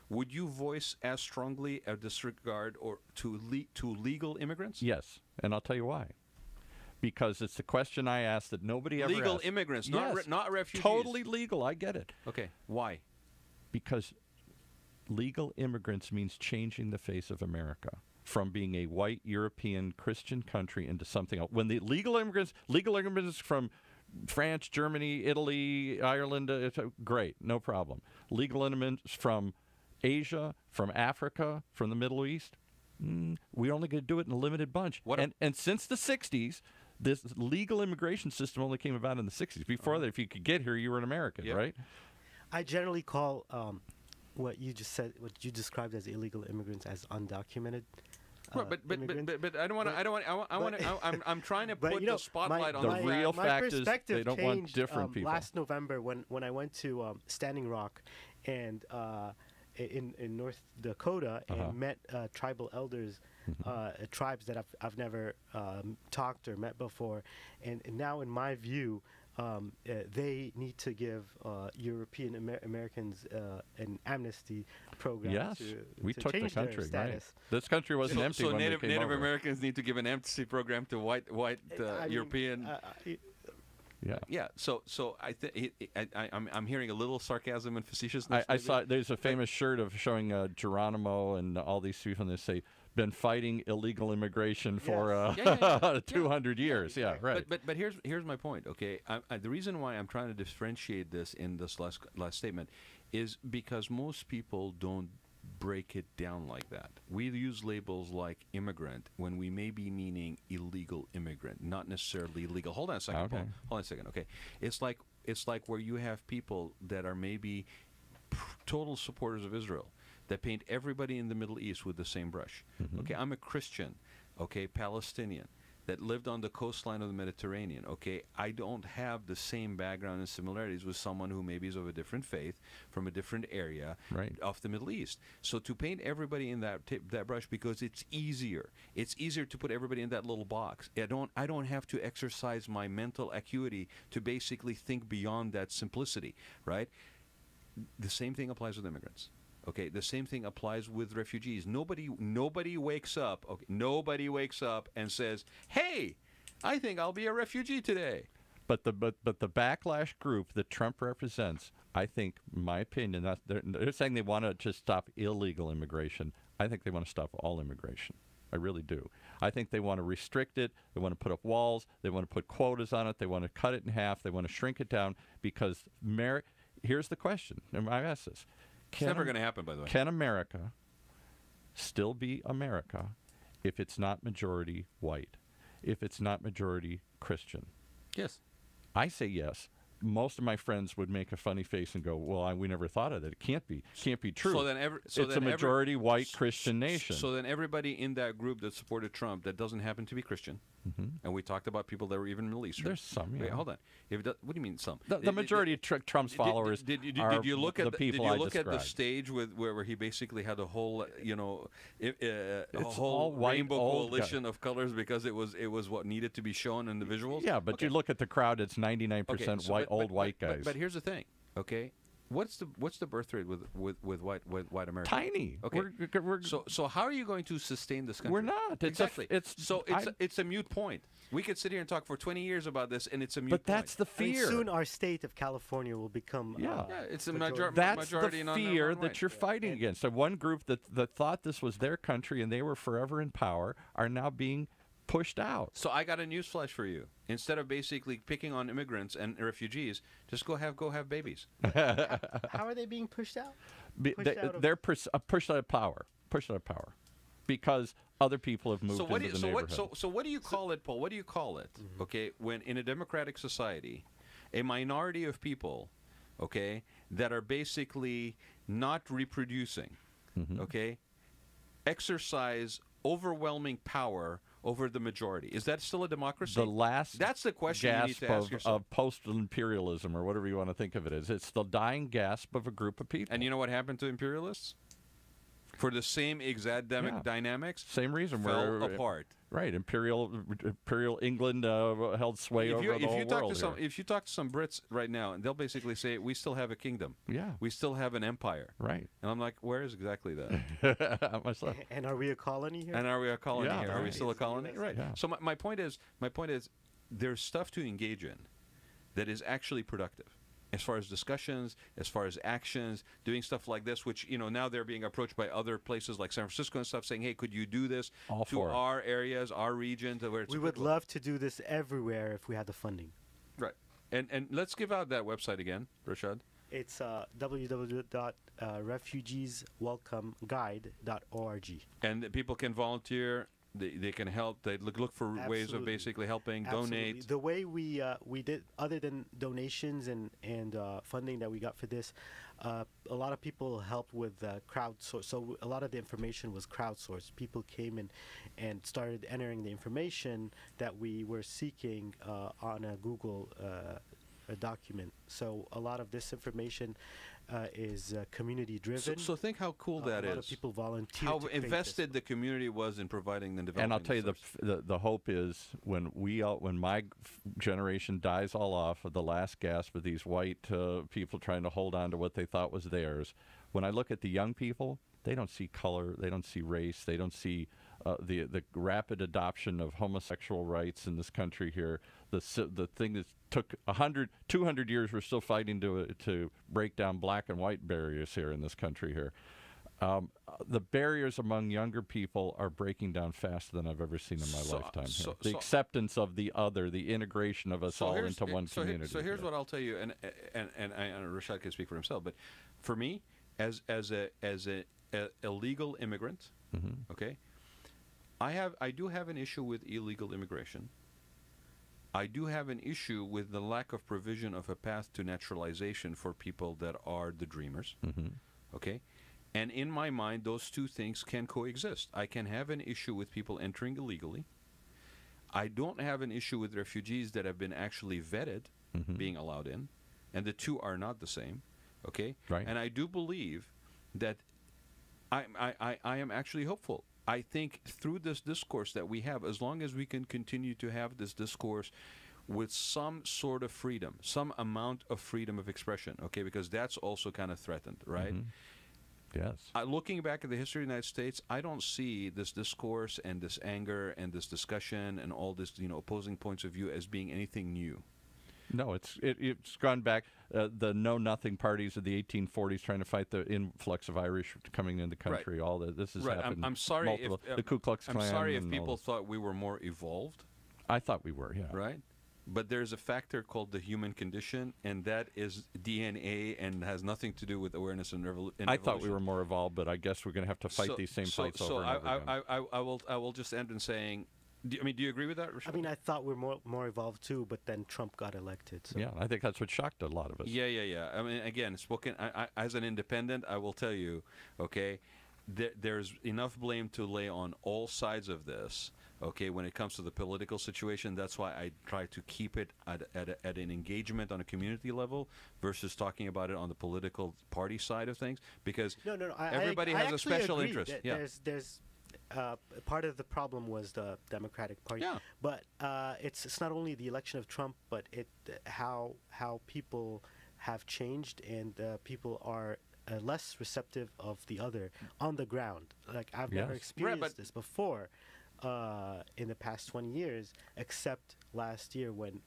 would you voice as strongly a disregard or to legal immigrants? Yes, and I'll tell you why. Because it's the question I asked that nobody ever Legal asked. immigrants, Yes, not refugees. totally legal. I get it. Okay, why? Because legal immigrants means changing the face of America from being a white European Christian country into something else. When the legal immigrants from France, Germany, Italy, Ireland, it's great, no problem. Legal immigrants from Asia, from Africa, from the Middle East, we only going to do it in a limited bunch. And since the 60s, this legal immigration system only came about in the 60s. Before that, if you could get here, you were an American, right? I generally call what you just said, what you described as illegal immigrants, as undocumented. Right, but I don't want to. I'm trying to put the spotlight on the real fact is perspective they don't want different people. Last November, when I went to Standing Rock, and in North Dakota, and met tribal elders, tribes that I've never talked or met before, and now in my view, they need to give European Americans an amnesty program. Yes, we took the country. Right. This country wasn't empty when Native we came over. Americans need to give an amnesty program to white European. Yeah. So I'm hearing a little sarcasm and facetiousness. I saw there's a famous shirt of showing Geronimo and all these people, and they say, been fighting illegal immigration for 200 years. Yeah, right. But here's my point. Okay, the reason why I'm trying to differentiate this in this last statement is because most people don't break it down like that. We use labels like immigrant when we may be meaning illegal immigrant, not necessarily legal. Hold on a second, Okay. Paul. Hold on a second. Okay, it's like where you have people that are maybe total supporters of Israel, that paint everybody in the Middle East with the same brush. Okay, I'm a Christian, okay, Palestinian, that lived on the coastline of the Mediterranean, okay? I don't have the same background and similarities with someone who maybe is of a different faith, from a different area of the Middle East. So to paint everybody in that brush, because it's easier. It's easier to put everybody in that little box. I don't have to exercise my mental acuity to basically think beyond that simplicity, right? The same thing applies with immigrants. Okay, the same thing applies with refugees. Nobody wakes up. Okay, nobody wakes up and says, "Hey, I think I'll be a refugee today." But the backlash group that Trump represents, I think, my opinion, they're saying they want to just stop illegal immigration. I think they want to stop all immigration. I really do. I think they want to restrict it. They want to put up walls. They want to put quotas on it. They want to cut it in half. They want to shrink it down because here's the question, and I ask this. It's never going to happen, by the way. Can America still be America if it's not majority white, if it's not majority Christian? Yes. I say yes. Most of my friends would make a funny face and go, well, we never thought of that. It can't be true. It's a majority white Christian nation. So then everybody in that group that supported Trump that doesn't happen to be Christian, and we talked about people that were even Middle Eastern. There's some, yeah. Wait, hold on. What do you mean some? The majority of Trump's followers did you look at the people Did you look I at the described. stage where he basically had a whole, a It's whole all white, rainbow old coalition of colors because it was what needed to be shown in the visuals? Yeah, but you look at the crowd, it's 99% white guys. But here's the thing, okay? What's the birth rate with white Americans? Tiny. Okay. We're so how are you going to sustain this country? We're not. Exactly. It's a mute point. We could sit here and talk for 20 years about this, and it's a mute point. But that's the fear. Soon our state of California will become. It's a majority. That's majority the fear that you're fighting against. So one group that thought this was their country and they were forever in power are now being pushed out. So I got a newsflash for you. Instead of basically picking on immigrants and refugees, just go have babies. How are they being pushed out? They're pushed out of power. Pushed out of power. Because other people have moved into the neighborhood. So what do you call it, Paul? What do you call it? Okay, when in a democratic society, a minority of people, okay, that are basically not reproducing, okay, exercise overwhelming power over the majority. Is that still a democracy? That's the question you need to ask yourself. Of post-imperialism, or whatever you want to think of it as. It's the dying gasp of a group of people. And you know what happened to imperialists? For the same exact dynamics, same reason fell we're apart. Right, Imperial England held sway over the whole world. If you talk to some Brits right now, and they'll basically say, "We still have a kingdom. Yeah, we still have an empire." Right. And I'm like, "Where is exactly that?" And are we a colony here? And are we a colony here? Are we still a colony? Right. Yeah. So my point is, there's stuff to engage in that is actually productive. As far as discussions, as far as actions, doing stuff like this, which, now they're being approached by other places like San Francisco and stuff saying, hey, could you do this to our areas, our region? To where it's we would love to do this everywhere if we had the funding. Right. And let's give out that website again, Rashad. It's www.refugeeswelcomeguide.org. And people can volunteer. They can help. They look for ways of basically helping, donate. The way we did, other than donations and funding that we got for this, a lot of people helped with crowdsource. So a lot of the information was crowdsourced. People came in and started entering the information that we were seeking on a Google a document. So a lot of this information is community driven. So think how cool that is. A lot of people volunteered. How invested the community was in providing the development. And I'll tell you, the hope is when my generation dies all off of the last gasp of these white people trying to hold on to what they thought was theirs. When I look at the young people, they don't see color, they don't see race, they don't see the rapid adoption of homosexual rights in this country here. The thing that took 200 years, we're still fighting to break down black and white barriers here in this country here. The barriers among younger people are breaking down faster than I've ever seen in my lifetime. The acceptance of the other, the integration of us all into one community. So here's what I'll tell you, and Rashad can speak for himself, but for me, as a legal immigrant, okay, I do have an issue with illegal immigration. I do have an issue with the lack of provision of a path to naturalization for people that are the dreamers. Okay? And in my mind, those two things can coexist. I can have an issue with people entering illegally. I don't have an issue with refugees that have been actually vetted being allowed in. And the two are not the same. Okay? Right. And I do believe that I am actually hopeful. I think through this discourse that we have, as long as we can continue to have this discourse with some sort of freedom, some amount of freedom of expression, okay, because that's also kind of threatened, right? Yes. Looking back at the history of the United States, I don't see this discourse and this anger and this discussion and all this, opposing points of view as being anything new. No, it's gone back. The know-nothing parties of the 1840s trying to fight the influx of Irish coming into the country. Right. All this has happened. I'm sorry if the Ku Klux Klan. I'm sorry if people thought we were more evolved. I thought we were, yeah. Right. But there's a factor called the human condition, and that is DNA and has nothing to do with awareness and evolution. I thought we were more evolved, but I guess we're going to have to fight these same fights over and over again. I will just end in saying. Do you agree with that, Rashad? I mean, I thought we were more evolved too, but then Trump got elected. So. Yeah, I think that's what shocked a lot of us. Yeah. I mean, again, as an independent, I will tell you, okay, there's enough blame to lay on all sides of this, okay, when it comes to the political situation. That's why I try to keep it at an engagement on a community level versus talking about it on the political party side of things, because everybody has a special interest. There's part of the problem was the Democratic Party. Yeah. But it's not only the election of Trump, but how people have changed, and people are less receptive of the other on the ground. Like I've never experienced this before in the past 20 years, except last year when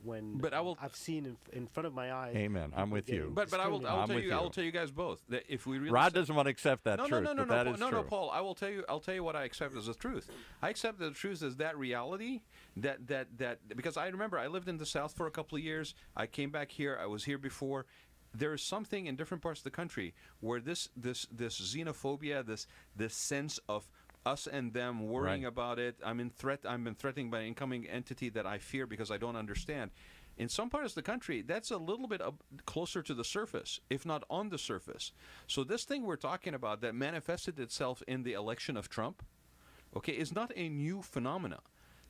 I've seen in front of my eyes. Amen. I'm with you. But I will tell you guys both that if we really Rod doesn't want to accept that truth. No, Paul. I'll tell you what I accept as the truth. I accept the truth as that reality that because I remember I lived in the South for a couple of years. I came back here. I was here before. There is something in different parts of the country where this xenophobia, this sense of us and them worrying about it. I've been threatened by an incoming entity that I fear because I don't understand. In some parts of the country, that's a little bit closer to the surface, if not on the surface. So this thing we're talking about that manifested itself in the election of Trump, okay, is not a new phenomena.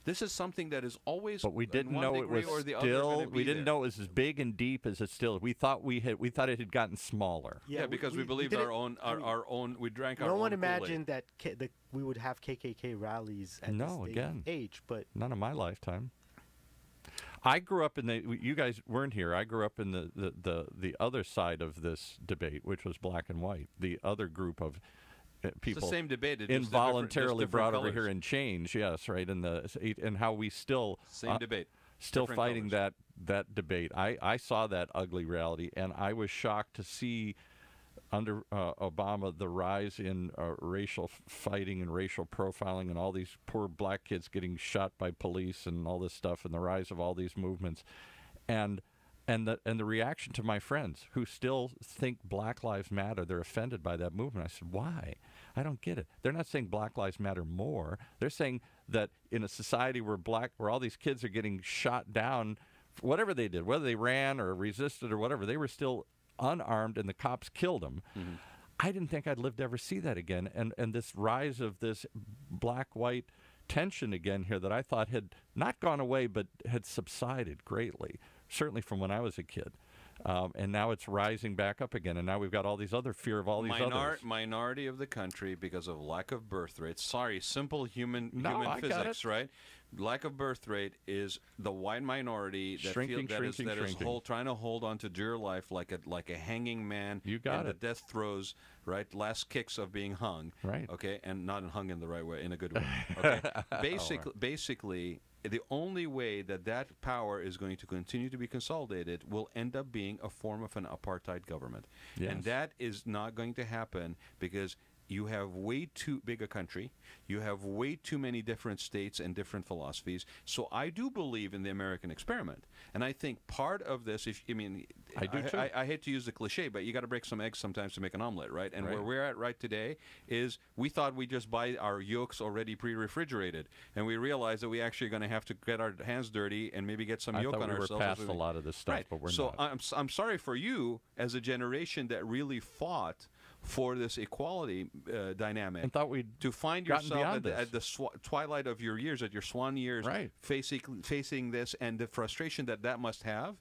This is something that is always. But we in didn't one know it degree was or the other still. gonna be We didn't there. know it was as big and deep as it still. We thought it had gotten smaller. Yeah, because we believed didn't- our own. We drank our no own. one Kool-Aid. imagined that we would have KKK rallies at No, this day and again. age, but None of my lifetime. I grew up in the. You guys weren't here. I grew up in the other side of this debate, which was black and white. The other group of people. It's the same debate. It's just involuntarily different brought over colors. here and changed. Yes, right. And how we still Same debate. still different fighting colors. that debate. I saw that ugly reality, and I was shocked to see under Obama the rise in racial fighting and racial profiling and all these poor black kids getting shot by police and all this stuff, and the rise of all these movements, and the reaction to my friends who still think Black Lives Matter. They're offended by that movement. I said, why? I don't get it. They're not saying Black Lives Matter more. They're saying that in a society where all these kids are getting shot down, whatever they did, whether they ran or resisted or whatever, they were still unarmed and the cops killed them. Mm-hmm. I didn't think I'd live to ever see that again. And this rise of this black-white tension again here that I thought had not gone away but had subsided greatly, certainly from when I was a kid. And now it's rising back up again, and now we've got all these other fear of all these others. Minority of the country because of lack of birth rate. Sorry, simple human I got physics, it. right? Lack of birth rate is the white minority that Shrinking, that is shrinking. trying to hold on to dear life like a hanging man. You got in it. the death throes, right? Last kicks of being hung. Right. Okay, and not hung in the right way, in a good way. Okay. Basically, the only way that power is going to continue to be consolidated will end up being a form of an apartheid government. Yes. And that is not going to happen because you have way too big a country. You have way too many different states and different philosophies. So I do believe in the American experiment. And I think part of this, I do too. I hate to use the cliche, but you got to break some eggs sometimes to make an omelet, right? And Right. where we're at right today is we thought we just buy our yolks already pre-refrigerated. And we realized that we actually are going to have to get our hands dirty and maybe get some I yolk thought on we were ourselves. past a lot of this stuff, Right. but we're so not. I'm sorry for you as a generation that really fought for this equality dynamic. And thought we'd to find gotten yourself beyond at the twilight of your years, at your swan years, Right. facing this and the frustration that must have.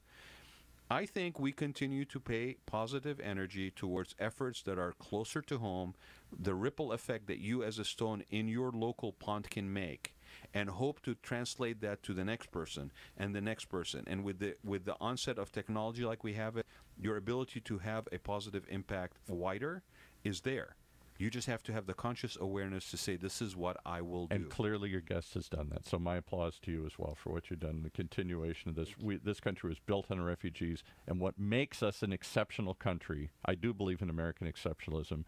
I think we continue to pay positive energy towards efforts that are closer to home, the ripple effect that you as a stone in your local pond can make, and hope to translate that to the next person and the next person. And with the onset of technology like we have it, your ability to have a positive impact wider is there. You just have to have the conscious awareness to say, this is what I will do. And clearly your guest has done that. So my applause to you as well for what you've done, the continuation of this. This country was built on refugees, and what makes us an exceptional country, I do believe in American exceptionalism.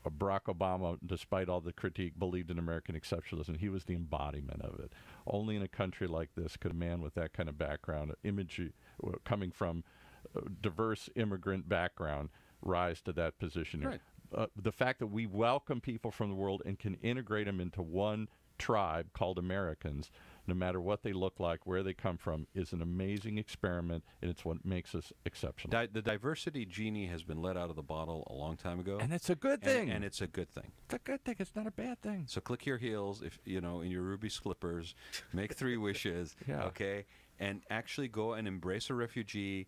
Barack Obama, despite all the critique, believed in American exceptionalism. He was the embodiment of it. Only in a country like this could a man with that kind of background, coming from a diverse immigrant background, rise to that position here. Right. The fact that we welcome people from the world and can integrate them into one tribe called Americans, no matter what they look like, where they come from, is an amazing experiment, and it's what makes us exceptional. The diversity genie has been let out of the bottle a long time ago. And it's a good thing. And it's a good thing. It's a good thing. It's not a bad thing. So click your heels, if in your ruby slippers, make 3 wishes, Yeah. okay? And actually go and embrace a refugee,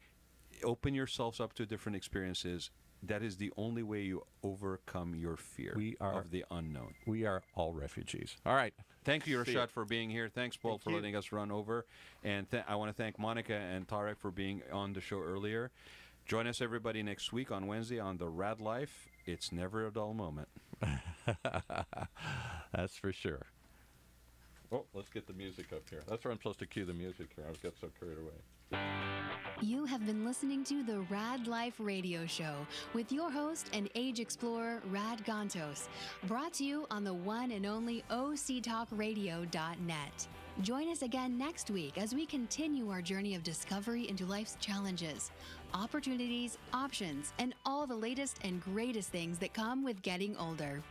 open yourselves up to different experiences. That is the only way you overcome your fear of the unknown. We are all refugees. All right. Thank you, See ya. Rashad, for being here. Thanks, Paul, for letting us run over. And I want to thank Monica and Tarek for being on the show earlier. Join us, everybody, next week on Wednesday on the Raad Life. It's never a dull moment. That's for sure. Oh, let's get the music up here. That's where I'm supposed to cue the music here. I got so carried away. You have been listening to the Raad Life radio show with your host and age explorer, Rad Gantos, brought to you on the one and only octalkradio.net. Join us again next week as we continue our journey of discovery into life's challenges, opportunities, options, and all the latest and greatest things that come with getting older.